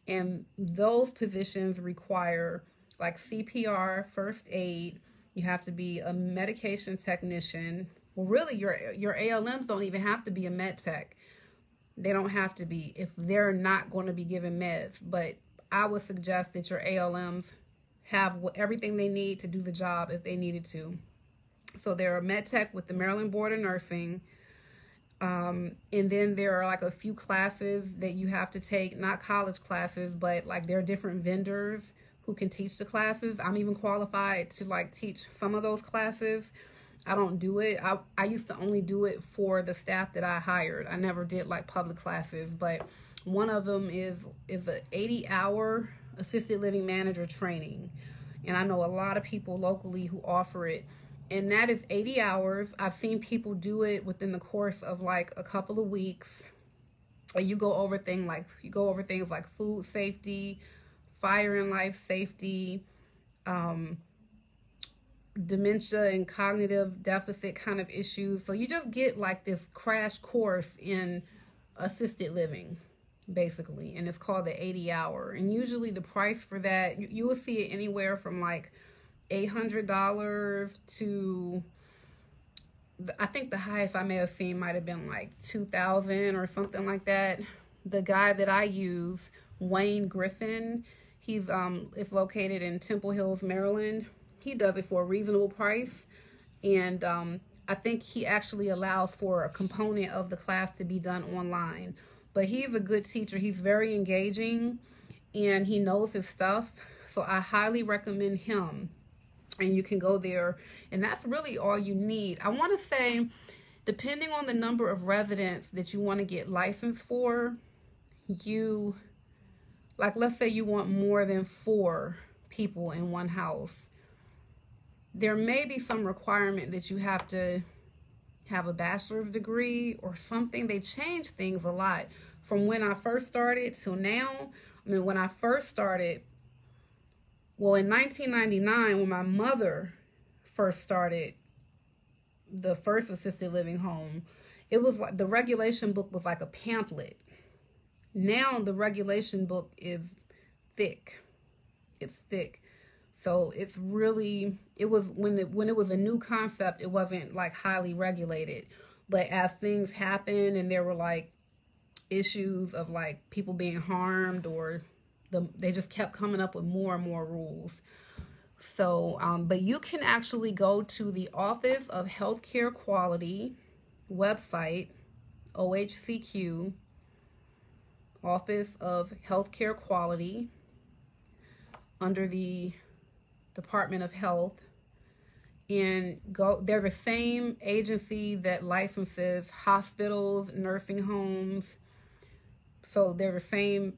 And those positions require like CPR, first aid. You have to be a medication technician. Well, really, your ALMs don't even have to be a med tech. They don't have to be if they're not going to be given meds. But I would suggest that your ALMs have everything they need to do the job if they needed to. So they're a med tech with the Maryland Board of Nursing. And then there are like a few classes that you have to take, not college classes, but like there are different vendors who can teach the classes. I'm even qualified to like teach some of those classes. I don't do it. I used to only do it for the staff that I hired. I never did like public classes, but one of them is an 80-hour assisted living manager training. And I know a lot of people locally who offer it. And that is 80 hours. I've seen people do it within the course of like a couple of weeks. You go over things like food safety, fire and life safety, dementia and cognitive deficit kind of issues. So you just get like this crash course in assisted living, basically. And it's called the 80-hour. And usually the price for that, you will see it anywhere from like $800 to, I think the highest I may have seen might have been like $2,000 or something like that. The guy that I use, Wayne Griffin, he's is located in Temple Hills, Maryland. He does it for a reasonable price, and I think he actually allows for a component of the class to be done online. But he's a good teacher. He's very engaging, and he knows his stuff. So I highly recommend him. And you can go there, and that's really all you need. I want to say, depending on the number of residents that you want to get licensed for, let's say you want more than 4 people in one house. There may be some requirement that you have to have a bachelor's degree or something. They change things a lot from when I first started till now. I mean, when I first started, well, in 1999, when my mother first started the first assisted living home, it was like the regulation book was like a pamphlet. Now the regulation book is thick. It's thick. So it's really, it was when it was a new concept, it wasn't like highly regulated. But as things happened and there were like issues of like people being harmed, or they just kept coming up with more and more rules. So, but you can actually go to the Office of Healthcare Quality website, OHCQ, Office of Healthcare Quality, under the Department of Health, and go. They're the same agency that licenses hospitals, nursing homes. So they're the same,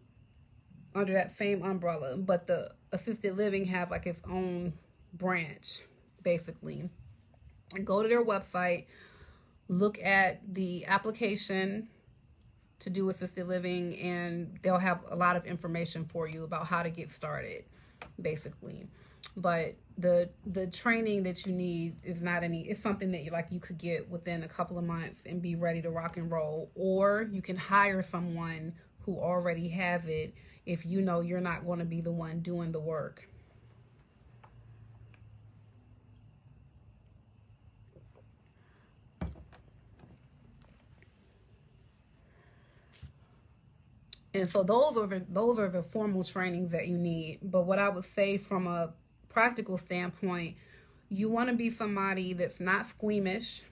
under that same umbrella, but the assisted living have like its own branch, basically. Go to their website, look at the application to do assisted living, and they'll have a lot of information for you about how to get started, basically. But the training that you need is not it's something that you could get within a couple of months and be ready to rock and roll, or you can hire someone who already has it if you know you're not going to be the one doing the work. And so those are the formal trainings that you need. But what I would say from a practical standpoint, you want to be somebody that's not squeamish.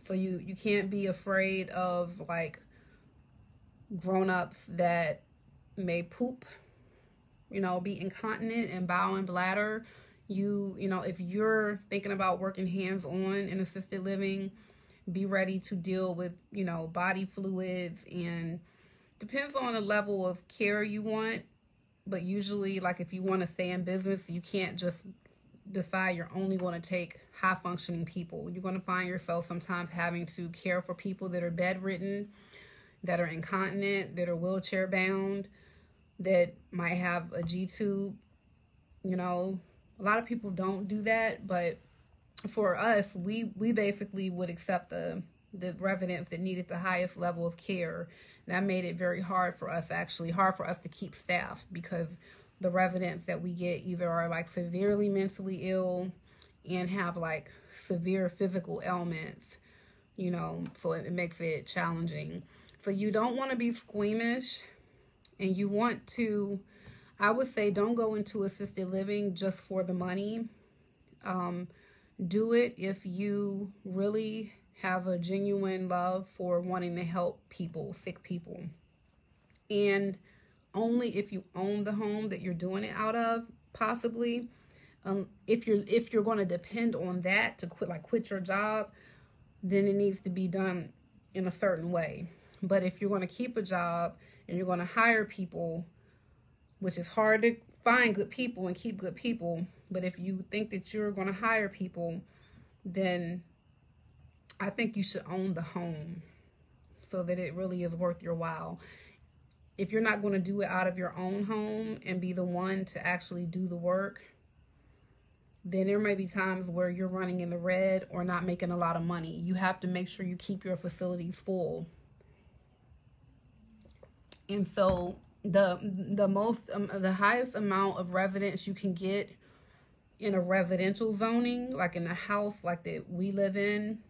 So you can't be afraid of like grown-ups that may poop, be incontinent and bowel and bladder. If you're thinking about working hands-on in assisted living, be ready to deal with, body fluids, and depends on the level of care you want. But usually, like if you want to stay in business, you can't just decide you're only going to take high-functioning people. You're going to find yourself sometimes having to care for people that are bedridden, that are incontinent, that are wheelchair-bound, that might have a G-tube. You know, a lot of people don't do that, but for us, we basically would accept the residents that needed the highest level of care. That made it very hard for us, actually hard for us to keep staff, because the residents that we get either are like severely mentally ill and have like severe physical ailments, you know, so it makes it challenging. So you don't want to be squeamish, and you want to, I would say, don't go into assisted living just for the money. Do it if you really have a genuine love for wanting to help people, sick people. And only if you own the home that you're doing it out of, possibly. If you're going to depend on that to quit your job, then it needs to be done in a certain way. But if you're going to keep a job and you're going to hire people, which is hard to find good people and keep good people, but if you think that you're going to hire people, then I think you should own the home so that it really is worth your while. If you're not going to do it out of your own home and be the one to actually do the work, then there may be times where you're running in the red or not making a lot of money. You have to make sure you keep your facilities full. And so the highest amount of residents you can get in a residential zoning, like in a house like that we live in,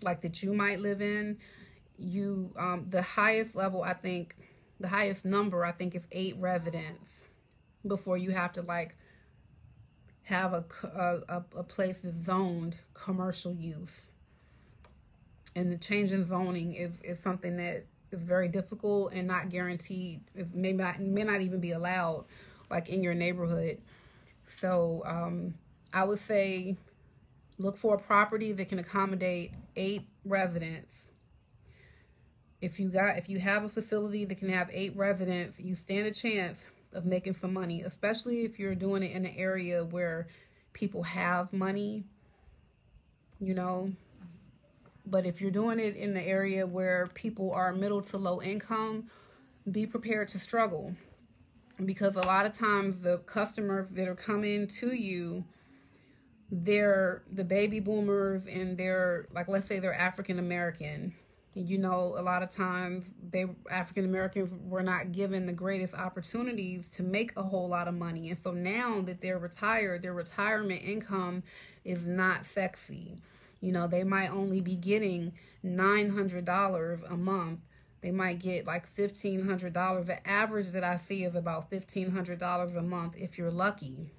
like that you might live in, the highest level, I think, the highest number, I think, is 8 residents before you have to like have a place that's zoned commercial use. And the change in zoning is something that is very difficult and not guaranteed. It may not even be allowed like in your neighborhood. So I would say look for a property that can accommodate 8 residents. If you have a facility that can have 8 residents, you stand a chance of making some money, especially if you're doing it in an area where people have money, you know. But if you're doing it in the area where people are middle to low income, be prepared to struggle. Because a lot of times the customers that are coming to you, they're the baby boomers, and they're like, let's say they're African American. You know, a lot of times African Americans were not given the greatest opportunities to make a whole lot of money. And so now that they're retired, their retirement income is not sexy. You know, they might only be getting $900 a month. They might get like $1,500. The average that I see is about $1,500 a month if you're lucky.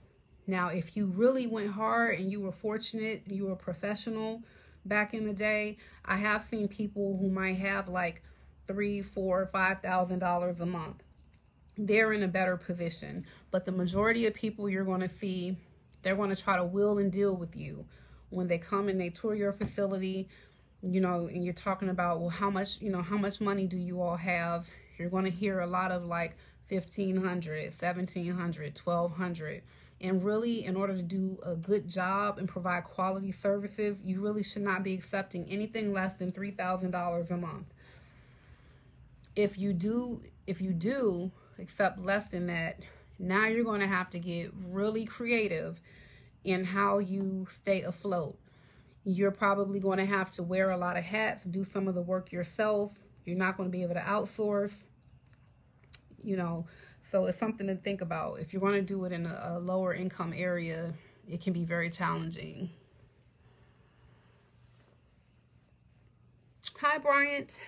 Now, if you really went hard and you were fortunate, you were a professional back in the day, I have seen people who might have like $3,000, $4,000, $5,000 a month. They're in a better position. But the majority of people you're going to see, they're going to try to wheel and deal with you. When they come and they tour your facility, you know, and you're talking about, well, how much money do you all have? You're going to hear a lot of like $1,500, $1,700, $1,200. And really, in order to do a good job and provide quality services, you really should not be accepting anything less than $3,000 a month. If you do accept less than that, now you're going to have to get really creative in how you stay afloat. You're probably going to have to wear a lot of hats, do some of the work yourself. You're not going to be able to outsource, you know. So it's something to think about. If you're going to do it in a lower income area, it can be very challenging. Hi, Bryant.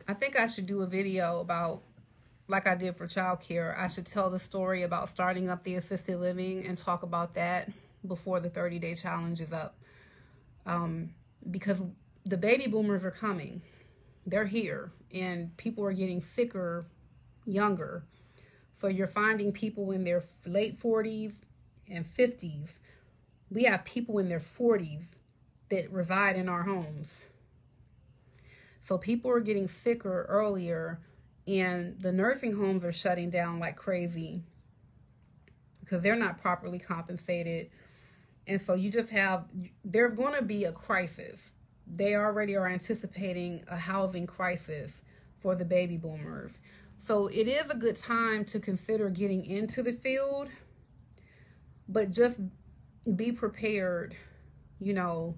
I think I should do a video about, like I did for childcare, I should tell the story about starting up the assisted living and talk about that before the 30-day challenge is up. Because the baby boomers are coming. They're here, and people are getting sicker younger. So you're finding people in their late 40s and 50s. We have people in their 40s that reside in our homes. So people are getting sicker earlier, and the nursing homes are shutting down like crazy because they're not properly compensated. And so you just have, there's going to be a crisis. they already are anticipating a housing crisis for the baby boomers. So it is a good time to consider getting into the field, but just be prepared, you know,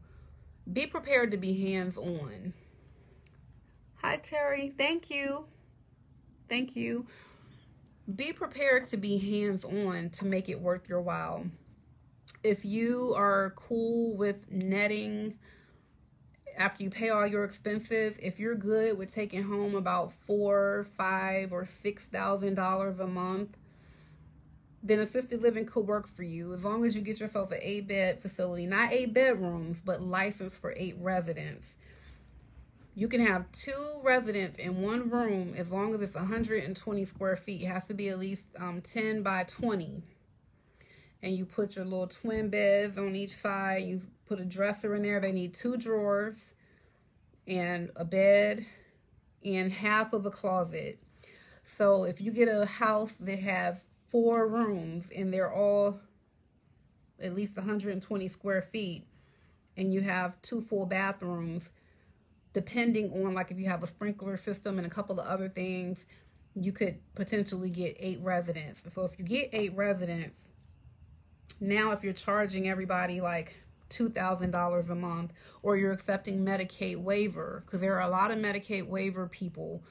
be prepared to be hands-on. Hi, Terry. Thank you. Thank you. Be prepared to be hands-on to make it worth your while. If you are cool with netting after you pay all your expenses, if you're good with taking home about $4,000, $5,000, or $6,000 a month, then assisted living could work for you, as long as you get yourself an 8-bed facility, not 8 bedrooms, but licensed for 8 residents. You can have 2 residents in one room as long as it's 120 square feet. It has to be at least 10 by 20. And you put your little twin beds on each side. You put a dresser in there. They need 2 drawers and a bed and half of a closet. So if you get a house that has 4 rooms and they're all at least 120 square feet, and you have 2 full bathrooms, depending on, like, if you have a sprinkler system and a couple of other things, you could potentially get 8 residents. So if you get 8 residents, now if you're charging everybody like $2,000 a month, or you're accepting Medicaid waiver, because there are a lot of Medicaid waiver people.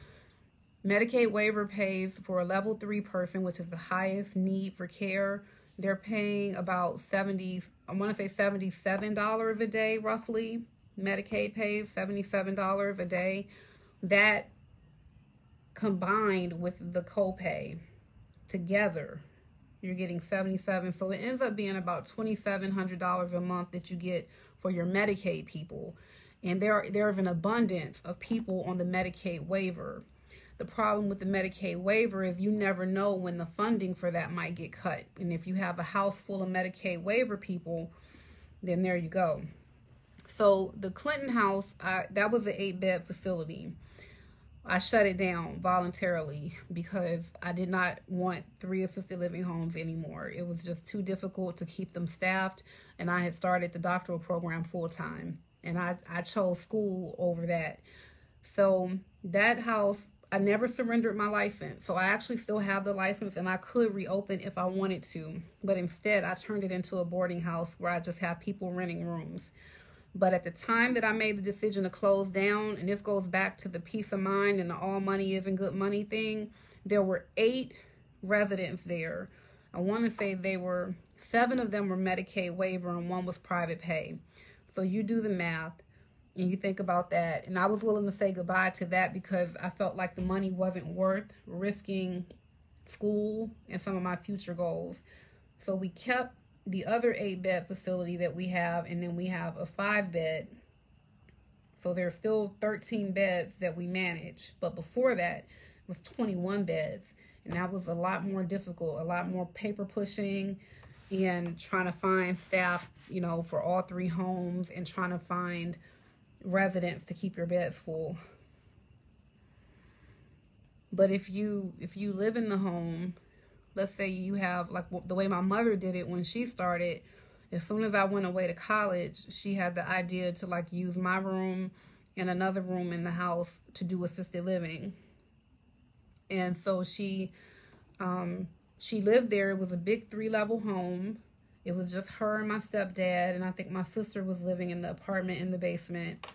Medicaid waiver pays for a level 3 person, which is the highest need for care. They're paying about $77 a day, roughly. Medicaid pays $77 a day. That combined with the copay together, you're getting $77. So it ends up being about $2,700 a month that you get for your Medicaid people. And there's an abundance of people on the Medicaid waiver. The problem with the Medicaid waiver is you never know when the funding for that might get cut. And if you have a house full of Medicaid waiver people, then there you go. So the Clinton house, that was an 8-bed facility. I shut it down voluntarily because I did not want 3 assisted living homes anymore. It was just too difficult to keep them staffed, and I had started the doctoral program full-time, and I chose school over that. So that house, I never surrendered my license. So I actually still have the license, and I could reopen if I wanted to, but instead I turned it into a boarding house where I just have people renting rooms. But at the time that I made the decision to close down, and this goes back to the peace of mind and the all money isn't good money thing, there were 8 residents there. I want to say 7 of them were Medicaid waiver and 1 was private pay. So you do the math and you think about that. And I was willing to say goodbye to that because I felt like the money wasn't worth risking school and some of my future goals. So we kept the other 8-bed facility that we have, and then we have a 5-bed. So there's still 13 beds that we manage. But before that, it was 21 beds. And that was a lot more difficult, a lot more paper pushing and trying to find staff, you know, for all 3 homes and trying to find residents to keep your beds full. But if you live in the home, let's say you have, like the way my mother did it when she started, as soon as I went away to college, she had the idea to like use my room and another room in the house to do assisted living. And so she lived there. It was a big 3-level home. It was just her and my stepdad, and I think my sister was living in the apartment in the basement.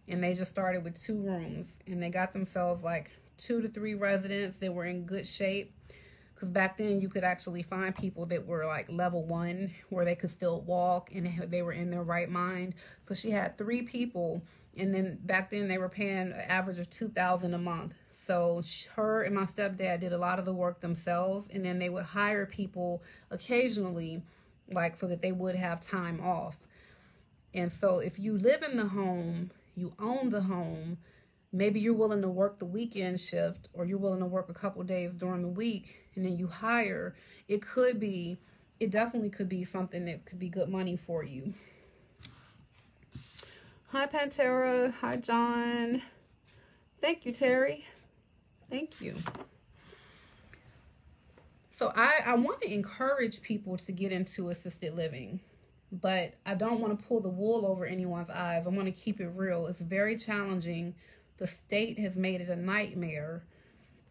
And they just started with 2 rooms, and they got themselves like 2 to 3 residents that were in good shape. Because back then you could actually find people that were like level 1 where they could still walk and they were in their right mind. So she had 3 people, and then back then they were paying an average of $2,000 a month. So her and my stepdad did a lot of the work themselves, and then they would hire people occasionally, like so that they would have time off. And so if you live in the home, you own the home, maybe you're willing to work the weekend shift, or you're willing to work a couple days during the week, and then you hire, it definitely could be something that could be good money for you. Hi, Pantera. Hi, John. Thank you, Terry. Thank you. So I want to encourage people to get into assisted living. but I don't want to pull the wool over anyone's eyes. I want to keep it real. It's very challenging. The state has made it a nightmare.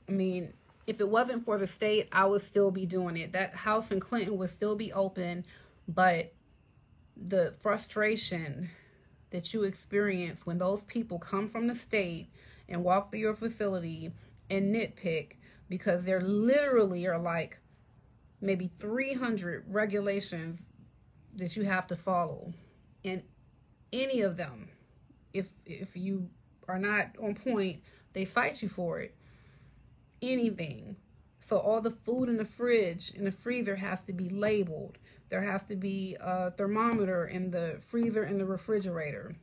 I mean, if it wasn't for the state, I would still be doing it. That house in Clinton would still be open, but the frustration that you experience when those people come from the state and walk through your facility and nitpick, because there literally are like maybe 300 regulations that you have to follow, and any of them, if you are not on point, they fight you for it. Anything. So all the food in the fridge, in the freezer, has to be labeled. There has to be a thermometer in the freezer and the refrigerator.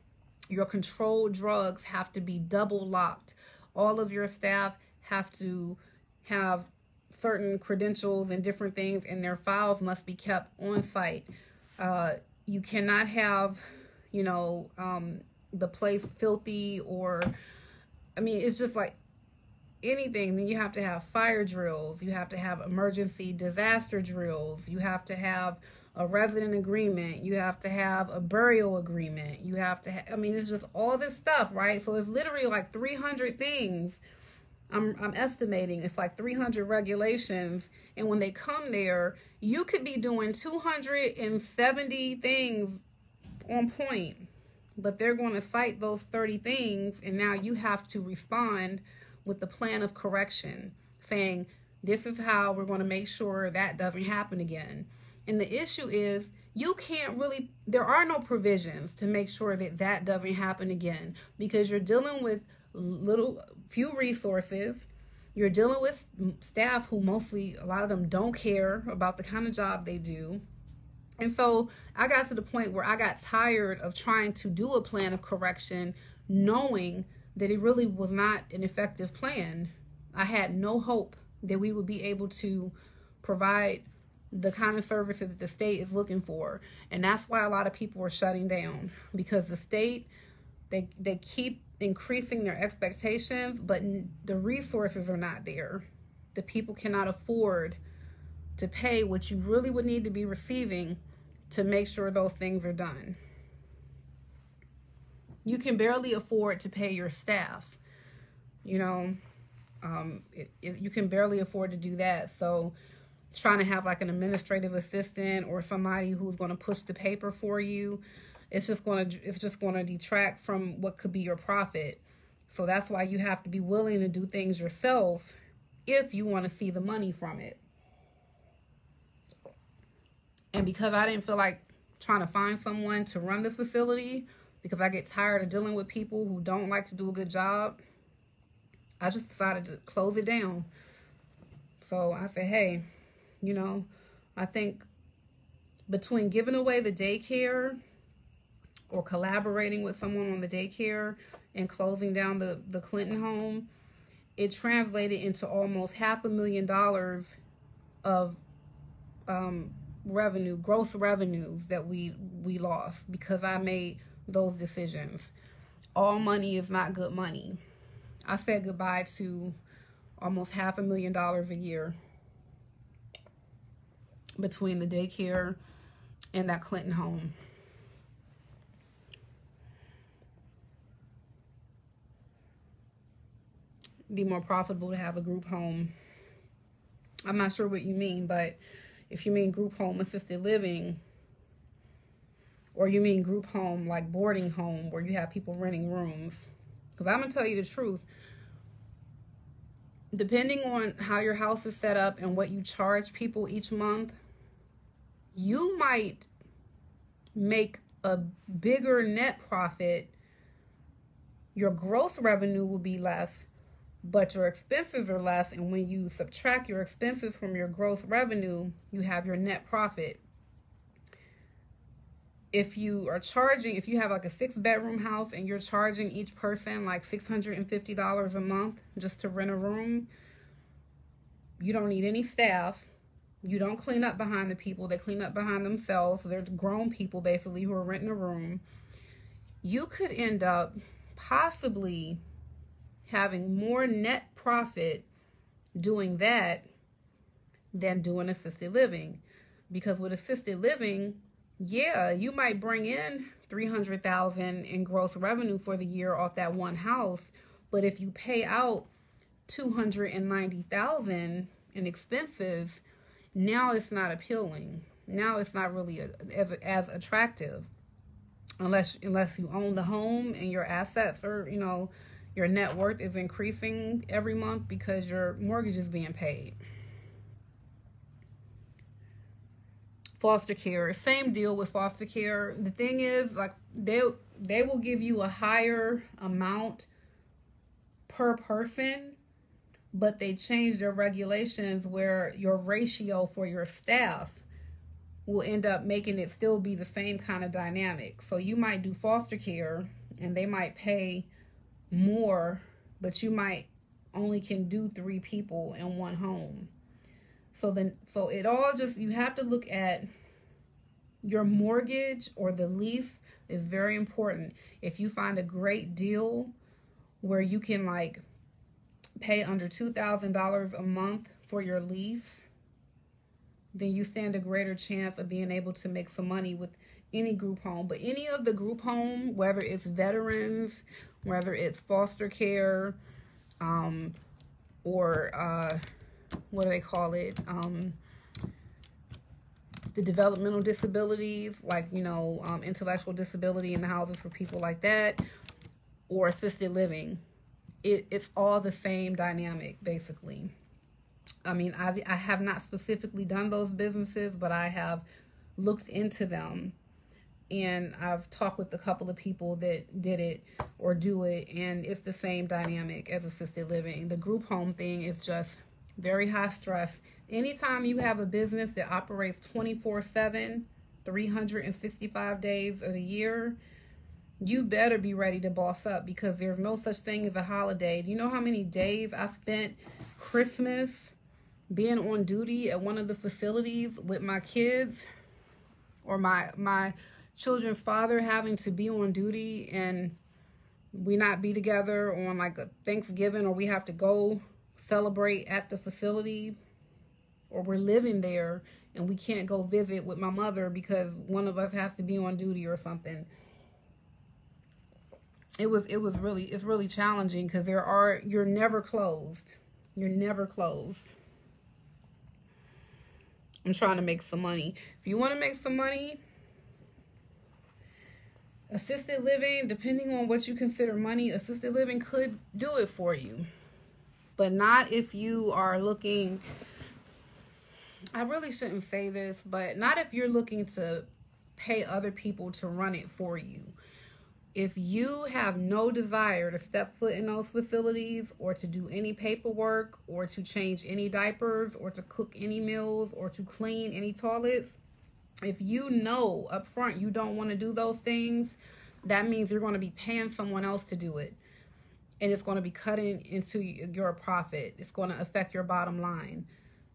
Your controlled drugs have to be double locked. All of your staff have to have certain credentials and different things, and their files must be kept on site. You cannot have, the place filthy, or, I mean, it's just like anything. Then you have to have fire drills. You have to have emergency disaster drills. You have to have a resident agreement. You have to have a burial agreement. You have to I mean, it's just all this stuff, right? So it's literally like 300 things. I'm estimating it's like 300 regulations, and when they come there, you could be doing 270 things on point, but they're going to cite those 30 things, and now you have to respond with the plan of correction, saying this is how we're going to make sure that doesn't happen again. And the issue is, you can't really, there are no provisions to make sure that that doesn't happen again, because you're dealing with few resources. You're dealing with staff who mostly, a lot of them don't care about the kind of job they do. And so I got to the point where I got tired of trying to do a plan of correction, knowing that it really was not an effective plan. I had no hope that we would be able to provide the kind of services that the state is looking for. And that's why a lot of people are shutting down, because the state, they keep increasing their expectations, but the resources are not there. The people cannot afford to pay what you really would need to be receiving to make sure those things are done. You can barely afford to pay your staff. You can barely afford to do that. So trying to have like an administrative assistant or somebody who's going to push the paper for you, it's just going to detract from what could be your profit. So that's why you have to be willing to do things yourself if you want to see the money from it. And because I didn't feel like trying to find someone to run the facility, because I get tired of dealing with people who don't like to do a good job, I just decided to close it down. So I said, hey, I think between giving away the daycare or collaborating with someone on the daycare and closing down the Clinton home, it translated into almost $500,000 of revenue, gross revenues that we lost because I made those decisions. All money is not good money. I said goodbye to almost $500,000 a year between the daycare and that Clinton home. Be more profitable to have a group home. I'm not sure what you mean, but if you mean group home assisted living, or you mean group home like boarding home where you have people renting rooms, because I'm going to tell you the truth, depending on how your house is set up and what you charge people each month, you might make a bigger net profit. Your gross revenue will be less, but your expenses are less. And when you subtract your expenses from your gross revenue, you have your net profit. If you have like a 6-bedroom house and you're charging each person like $650 a month just to rent a room, you don't need any staff. You don't clean up behind the people. They clean up behind themselves. So there's grown people basically who are renting a room. You could end up possibly having more net profit doing that than doing assisted living. Because with assisted living, yeah, you might bring in 300,000 in gross revenue for the year off that one house, but if you pay out 290,000 in expenses, now it's not appealing. Now it's not really as attractive, unless you own the home and your assets are, your net worth is increasing every month because your mortgage is being paid. Foster care, same deal with foster care. The thing is, like, they will give you a higher amount per person, but they changed their regulations where your ratio for your staff will end up making it still be the same kind of dynamic. So you might do foster care and they might pay more, but you might only can do 3 people in one home. So it all just, you have to look at your mortgage or the lease is very important. If you find a great deal where you can like pay under $2,000 a month for your lease, then you stand a greater chance of being able to make some money with any group home. But any of the group home, whether it's veterans, whether it's foster care, or what do they call it? The developmental disabilities, like, intellectual disability in the houses for people like that, or assisted living. It's all the same dynamic, basically. I mean, I have not specifically done those businesses, but I have looked into them. And I've talked with a couple of people that did it or do it, and it's the same dynamic as assisted living. The group home thing is just very high stress. Anytime you have a business that operates 24/7, 365 days of the year, you better be ready to boss up, because there's no such thing as a holiday. Do you know how many days I spent Christmas being on duty at one of the facilities with my kids, or my children's father having to be on duty and we not be together on like a Thanksgiving, or we have to go celebrate at the facility, or we're living there and we can't go visit with my mother because one of us has to be on duty or something. It's really challenging, because you're never closed. You're never closed. I'm trying to make some money. If you want to make some money, assisted living, depending on what you consider money, assisted living could do it for you. But not if you are looking, I really shouldn't say this, but not if you're looking to pay other people to run it for you. If you have no desire to step foot in those facilities, or to do any paperwork, or to change any diapers, or to cook any meals, or to clean any toilets, if you know up front you don't want to do those things, that means you're going to be paying someone else to do it. And it's going to be cutting into your profit. It's going to affect your bottom line.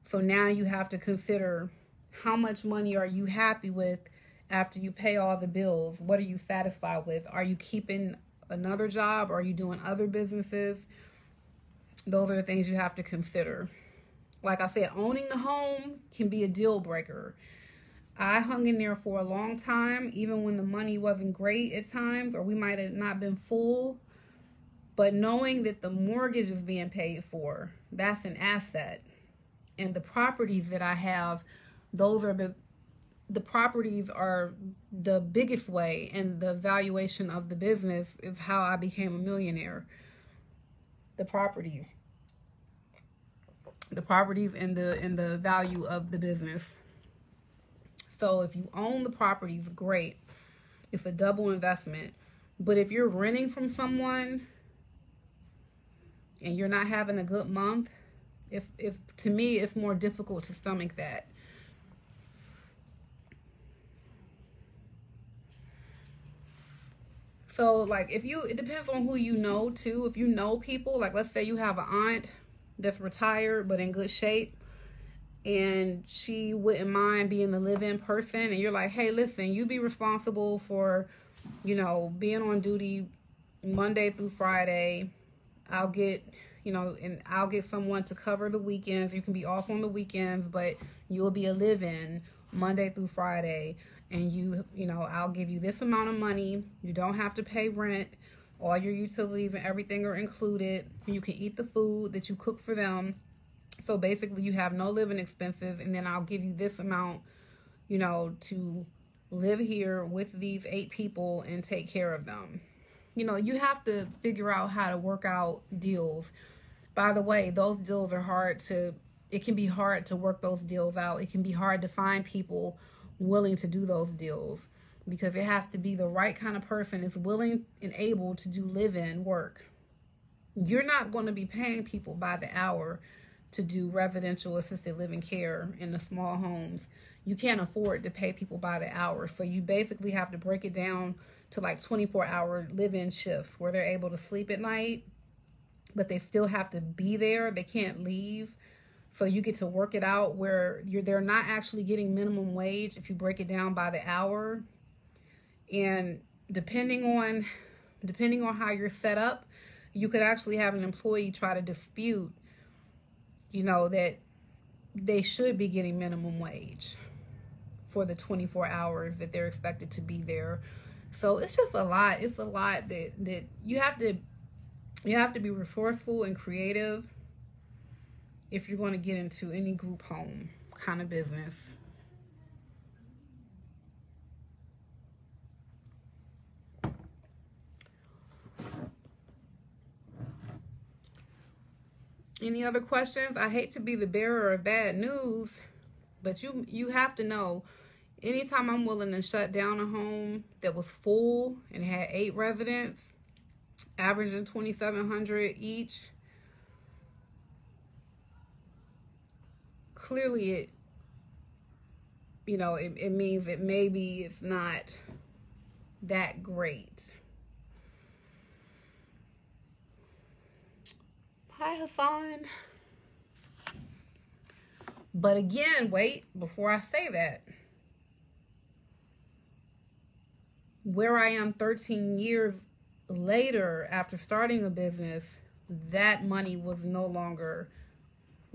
So now you have to consider, how much money are you happy with after you pay all the bills? What are you satisfied with? Are you keeping another job? Or are you doing other businesses? Those are the things you have to consider. Like I said, owning the home can be a deal breaker. I hung in there for a long time, even when the money wasn't great at times, or we might have not been full. But knowing that the mortgage is being paid for, that's an asset. And the properties that I have, those are the properties are the biggest way, and the valuation of the business is how I became a millionaire. The properties and the value of the business. So if you own the properties, great. It's a double investment. But if you're renting from someone and you're not having a good month, to me, it's more difficult to stomach that. So, like, it depends on who you know, too. If you know people, like, let's say you have an aunt that's retired but in good shape, and she wouldn't mind being the live-in person, and you're like, hey, listen, you be responsible for, being on duty Monday through Friday. I'll get someone to cover the weekends. You can be off on the weekends, but you'll be a live-in Monday through Friday. and you know, I'll give you this amount of money. You don't have to pay rent. All your utilities and everything are included. You can eat the food that you cook for them. So basically you have no living expenses, and then I'll give you this amount, you know, to live here with these 8 people and take care of them. You know, you have to figure out how to work out deals. By the way, those deals are hard to, it can be hard to work those deals out. It can be hard to find people willing to do those deals, because it has to be the right kind of person that's willing and able to do live-in work. You're not going to be paying people by the hour to do residential assisted living care in the small homes. You can't afford to pay people by the hour. So you basically have to break it down to like 24-hour live-in shifts where they're able to sleep at night, but they still have to be there. They can't leave. So you get to work it out where they're not actually getting minimum wage if you break it down by the hour. And depending on how you're set up, you could actually have an employee try to dispute, you know, that they should be getting minimum wage for the 24 hours that they're expected to be there. So it's just a lot. It's a lot that you have to be resourceful and creative if you're going to get into any group home kind of business. Any other questions? I hate to be the bearer of bad news, but you have to know, anytime I'm willing to shut down a home that was full and had 8 residents, averaging $2,700 each, clearly it, you know, it means that maybe it's not that great. Hi, Hassan. But again, wait, before I say that, where I am 13 years later after starting a business, that money was no longer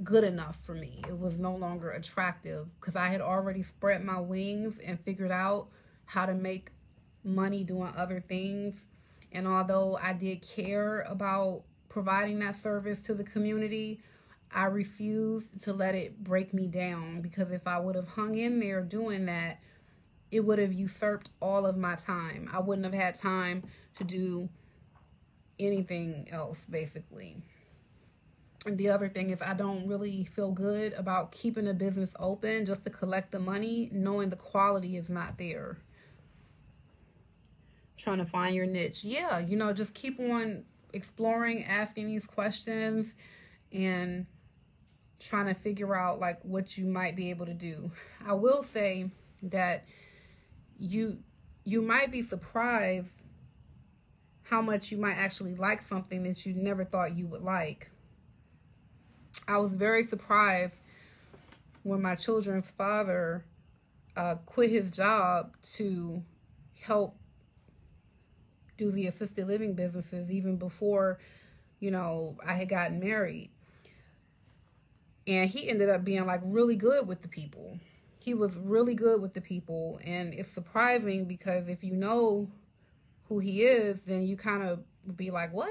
good enough for me. It was no longer attractive because I had already spread my wings and figured out how to make money doing other things. And although I did care about providing that service to the community, I refused to let it break me down, because if I would have hung in there doing that, it would have usurped all of my time. I wouldn't have had time to do anything else, basically. And the other thing is, I don't really feel good about keeping a business open just to collect the money, knowing the quality is not there. Trying to find your niche. Yeah, you know, just keep on exploring, asking these questions, and trying to figure out like what you might be able to do. I will say that you might be surprised how much you might actually like something that you never thought you would like. I was very surprised when my children's father quit his job to help do the assisted living businesses even before, you know, I had gotten married. And he ended up being like really good with the people. He was really good with the people. And it's surprising because if you know who he is, then you kind of be like, what?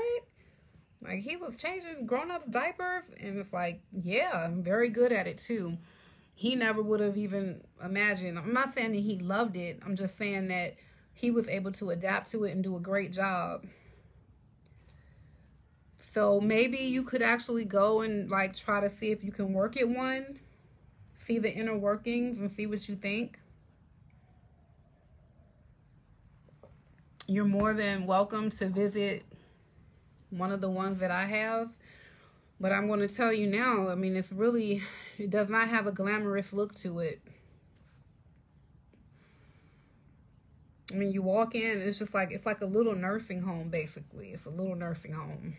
Like, he was changing grown-ups' diapers? And it's like, yeah, I'm very good at it too. He never would have even imagined. I'm not saying that he loved it. I'm just saying that he was able to adapt to it and do a great job. So maybe you could actually go and like try to see if you can work at one, see the inner workings and see what you think. You're more than welcome to visit one of the ones that I have. But I'm going to tell you now, I mean, it does not have a glamorous look to it. I mean, you walk in, it's just like, it's like a little nursing home, basically. It's a little nursing home.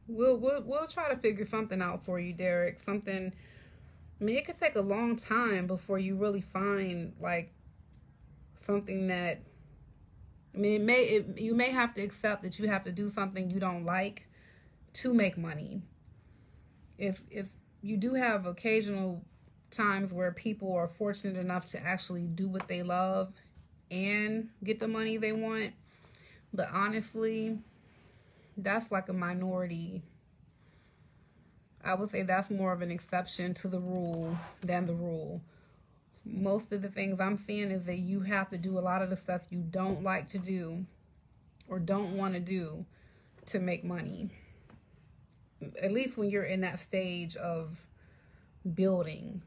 We'll try to figure something out for you, Derek. Something, I mean, it could take a long time before you really find, like, something that, I mean, you may have to accept that you have to do something you don't like to make money. If you do have occasional times where people are fortunate enough to actually do what they love and get the money they want, but honestly, that's like a minority. I would say that's more of an exception to the rule than the rule. Most of the things I'm seeing is that you have to do a lot of the stuff you don't like to do or don't want to do to make money. At least when you're in that stage of building.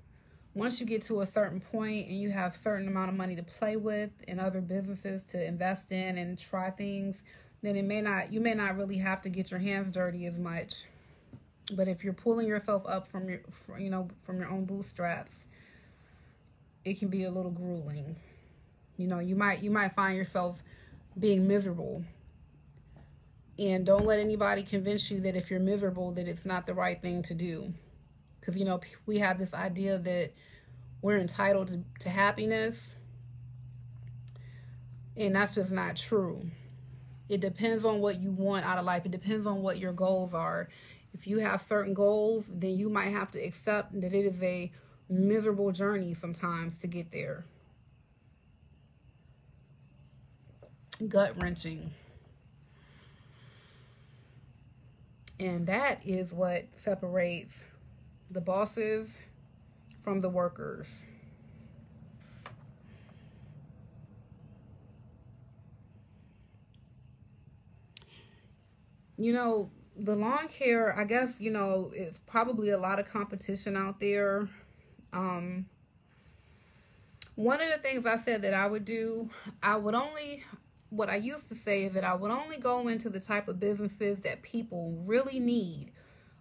Once you get to a certain point and you have a certain amount of money to play with and other businesses to invest in and try things, then you may not really have to get your hands dirty as much. But if you're pulling yourself up from your own bootstraps, it can be a little grueling. You might find yourself being miserable. And don't let anybody convince you that if you're miserable, that it's not the right thing to do. Because, we have this idea that we're entitled to happiness. And that's just not true. It depends on what you want out of life. It depends on what your goals are. If you have certain goals, then you might have to accept that it is a miserable journey sometimes to get there. Gut-wrenching. And that is what separates the bosses from the workers. The lawn care, I guess, it's probably a lot of competition out there. One of the things I said that I would do, what I used to say is that I would only go into the type of businesses that people really need.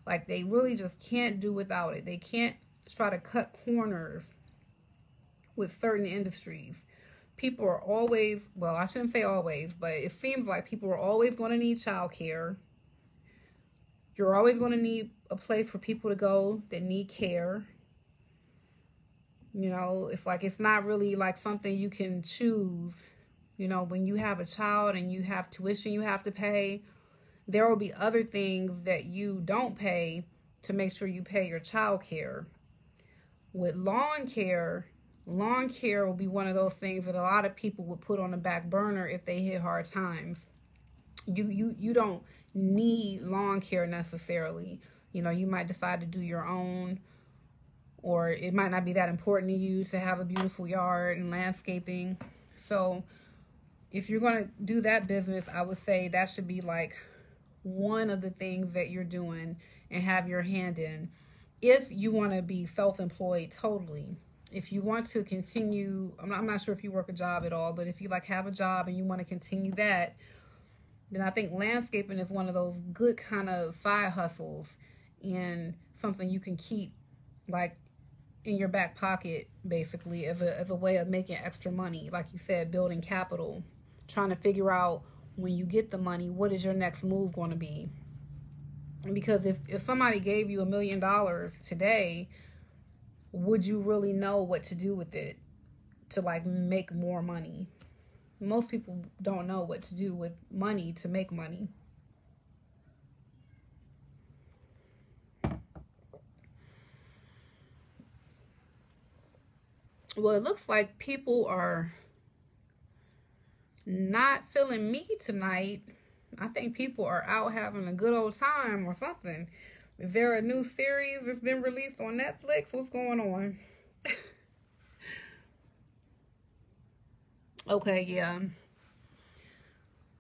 Like they really just can't do without it. They can't try to cut corners with certain industries. People are always, well, I shouldn't say always, but it seems like people are always going to need childcare. You're always going to need a place for people to go that need care. It's not really like something you can choose. When you have a child and you have tuition you have to pay, there will be other things that you don't pay to make sure you pay your child care. With lawn care will be one of those things that a lot of people would put on the back burner if they hit hard times. You don't need lawn care necessarily. You might decide to do your own, or it might not be that important to you to have a beautiful yard and landscaping. So if you're going to do that business, I would say that should be like one of the things that you're doing and have your hand in. If you want to be self-employed totally, if you want to continue, I'm not sure if you work a job at all, but if you have a job and you want to continue that, then I think landscaping is one of those good kind of side hustles and something you can keep in your back pocket, basically, as a way of making extra money. Like you said, building capital, trying to figure out when you get the money, what is your next move going to be? Because if somebody gave you $1 million today, would you really know what to do with it to make more money? Most people don't know what to do with money to make money. Well, it looks like people are not feeling me tonight. I think people are out having a good old time or something. Is there a new series that's been released on Netflix? What's going on? Okay, yeah.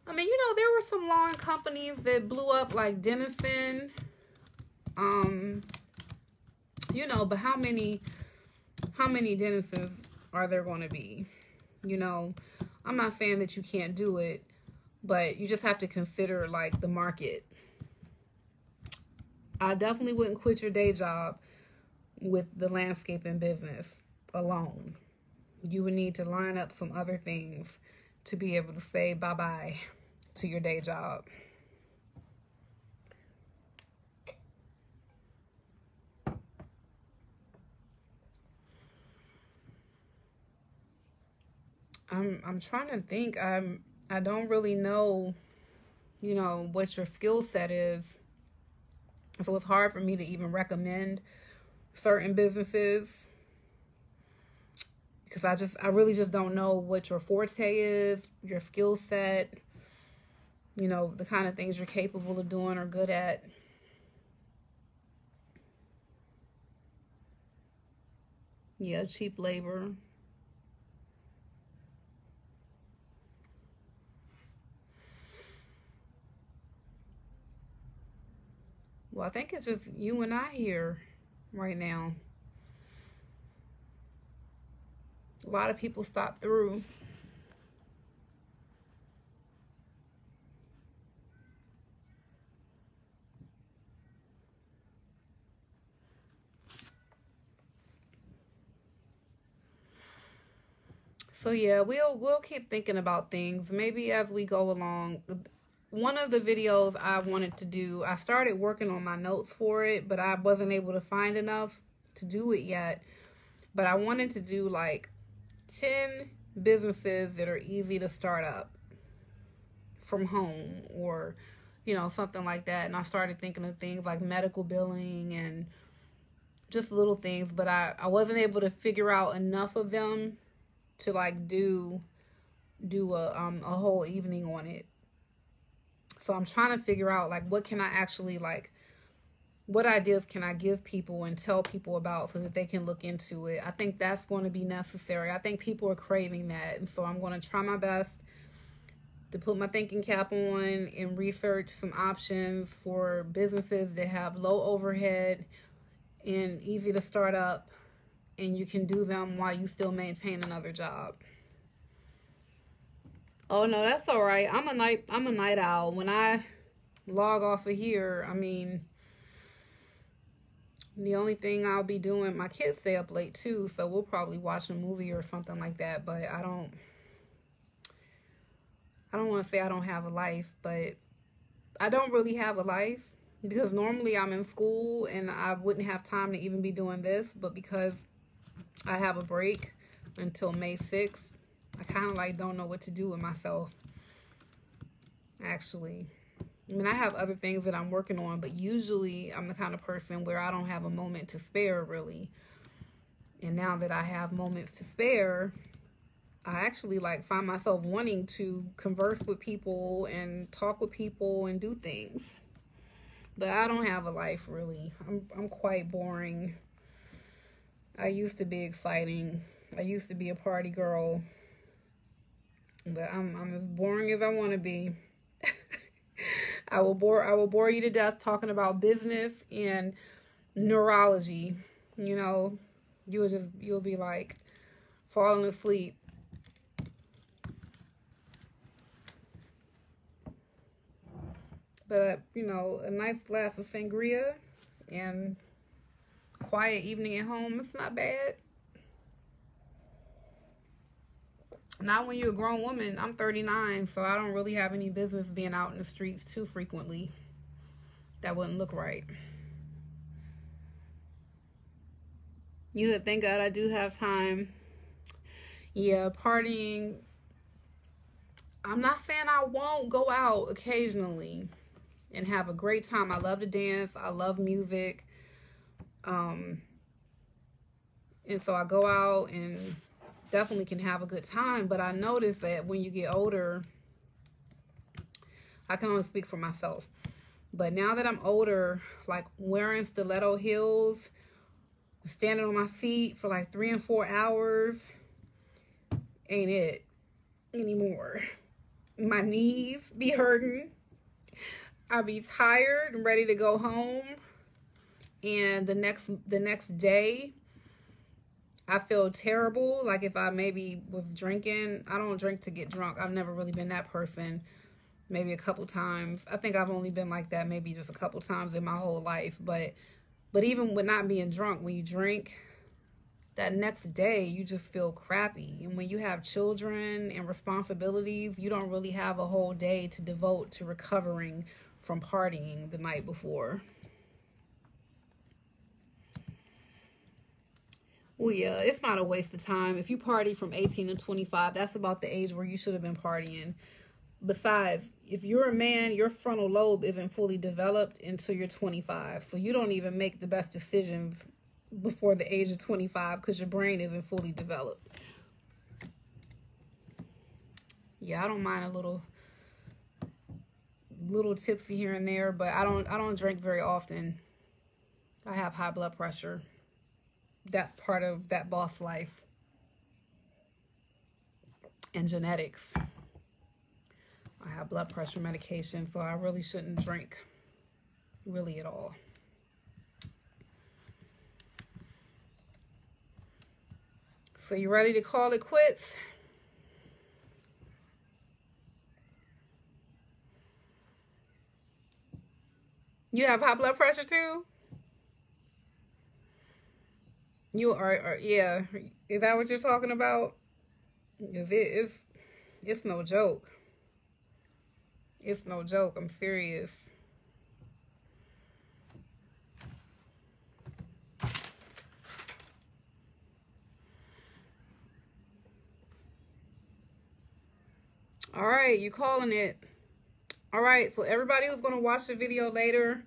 I mean, there were some lawn companies that blew up like Denison. But how many Denisons are there going to be? I'm not saying that you can't do it, but you just have to consider the market. I definitely wouldn't quit your day job with the landscaping business alone. You would need to line up some other things to be able to say bye-bye to your day job. I'm trying to think. I don't really know, what your skill set is. So it's hard for me to even recommend certain businesses because I really just don't know what your forte is, your skill set, you know, the kind of things you're capable of doing or good at. Yeah, cheap labor. Well, I think it's just you and I here right now. A lot of people stop through. So yeah, we'll keep thinking about things. Maybe as we go along. One of the videos I wanted to do, I started working on my notes for it, but I wasn't able to find enough to do it yet. But I wanted to do like 10 businesses that are easy to start up from home, or, you know, something like that. And I started thinking of things like medical billing and just little things, but I wasn't able to figure out enough of them to like do a whole evening on it. So I'm trying to figure out like what can I actually like, what ideas can I give people and tell people about so that they can look into it. I think that's going to be necessary. I think people are craving that. And so I'm going to try my best to put my thinking cap on and research some options for businesses that have low overhead and easy to start up, and you can do them while you still maintain another job. Oh no, that's all right. I'm a night owl. When I log off of here, I mean, the only thing I'll be doing, my kids stay up late too, so we'll probably watch a movie or something like that, but I don't want to say I don't have a life, but I don't really have a life because normally I'm in school and I wouldn't have time to even be doing this, but because I have a break until May 6th, I kind of like don't know what to do with myself, actually. I mean, I have other things that I'm working on, but usually I'm the kind of person where I don't have a moment to spare, really. And now that I have moments to spare, I actually like find myself wanting to converse with people and talk with people and do things. But I don't have a life, really. I'm quite boring. I used to be exciting. I used to be a party girl. But I'm as boring as I want to be. I will bore you to death talking about business and neurology. You know, you'll be like falling asleep. But, you know, a nice glass of sangria and quiet evening at home, it's not bad. Not when you're a grown woman. I'm 39, so I don't really have any business being out in the streets too frequently. That wouldn't look right. You said, thank God I do have time. Yeah, partying. I'm not saying I won't go out occasionally and have a great time. I love to dance. I love music. And so I go out and definitely can have a good time. But I notice that when you get older, I can only speak for myself. But now that I'm older, like wearing stiletto heels, standing on my feet for like 3 and 4 hours, ain't it anymore. My knees be hurting. I be tired and ready to go home. And the next day, I feel terrible. Like if I maybe was drinking. I don't drink to get drunk. I've never really been that person. Maybe a couple times. I think I've only been like that maybe just a couple times in my whole life. But even with not being drunk, when you drink, that next day you just feel crappy. And when you have children and responsibilities, you don't really have a whole day to devote to recovering from partying the night before. Well, yeah, it's not a waste of time. If you party from 18 to 25, that's about the age where you should have been partying. Besides, if you're a man, your frontal lobe isn't fully developed until you're 25. So you don't even make the best decisions before the age of 25 because your brain isn't fully developed. Yeah, I don't mind a little tipsy here and there, but I don't drink very often. I have high blood pressure. That's part of that boss life. And genetics. I have blood pressure medication, so I really shouldn't drink really at all. So you ready to call it quits? You have high blood pressure too? You are yeah. Is that what you're talking about? It's no joke. It's no joke. I'm serious. All right, you calling it. All right, so everybody who's going to watch the video later,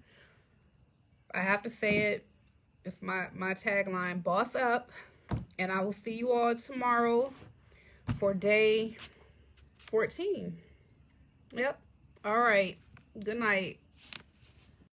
I have to say it. It's my tagline, boss up. And I will see you all tomorrow for day 14. Yep. All right. Good night.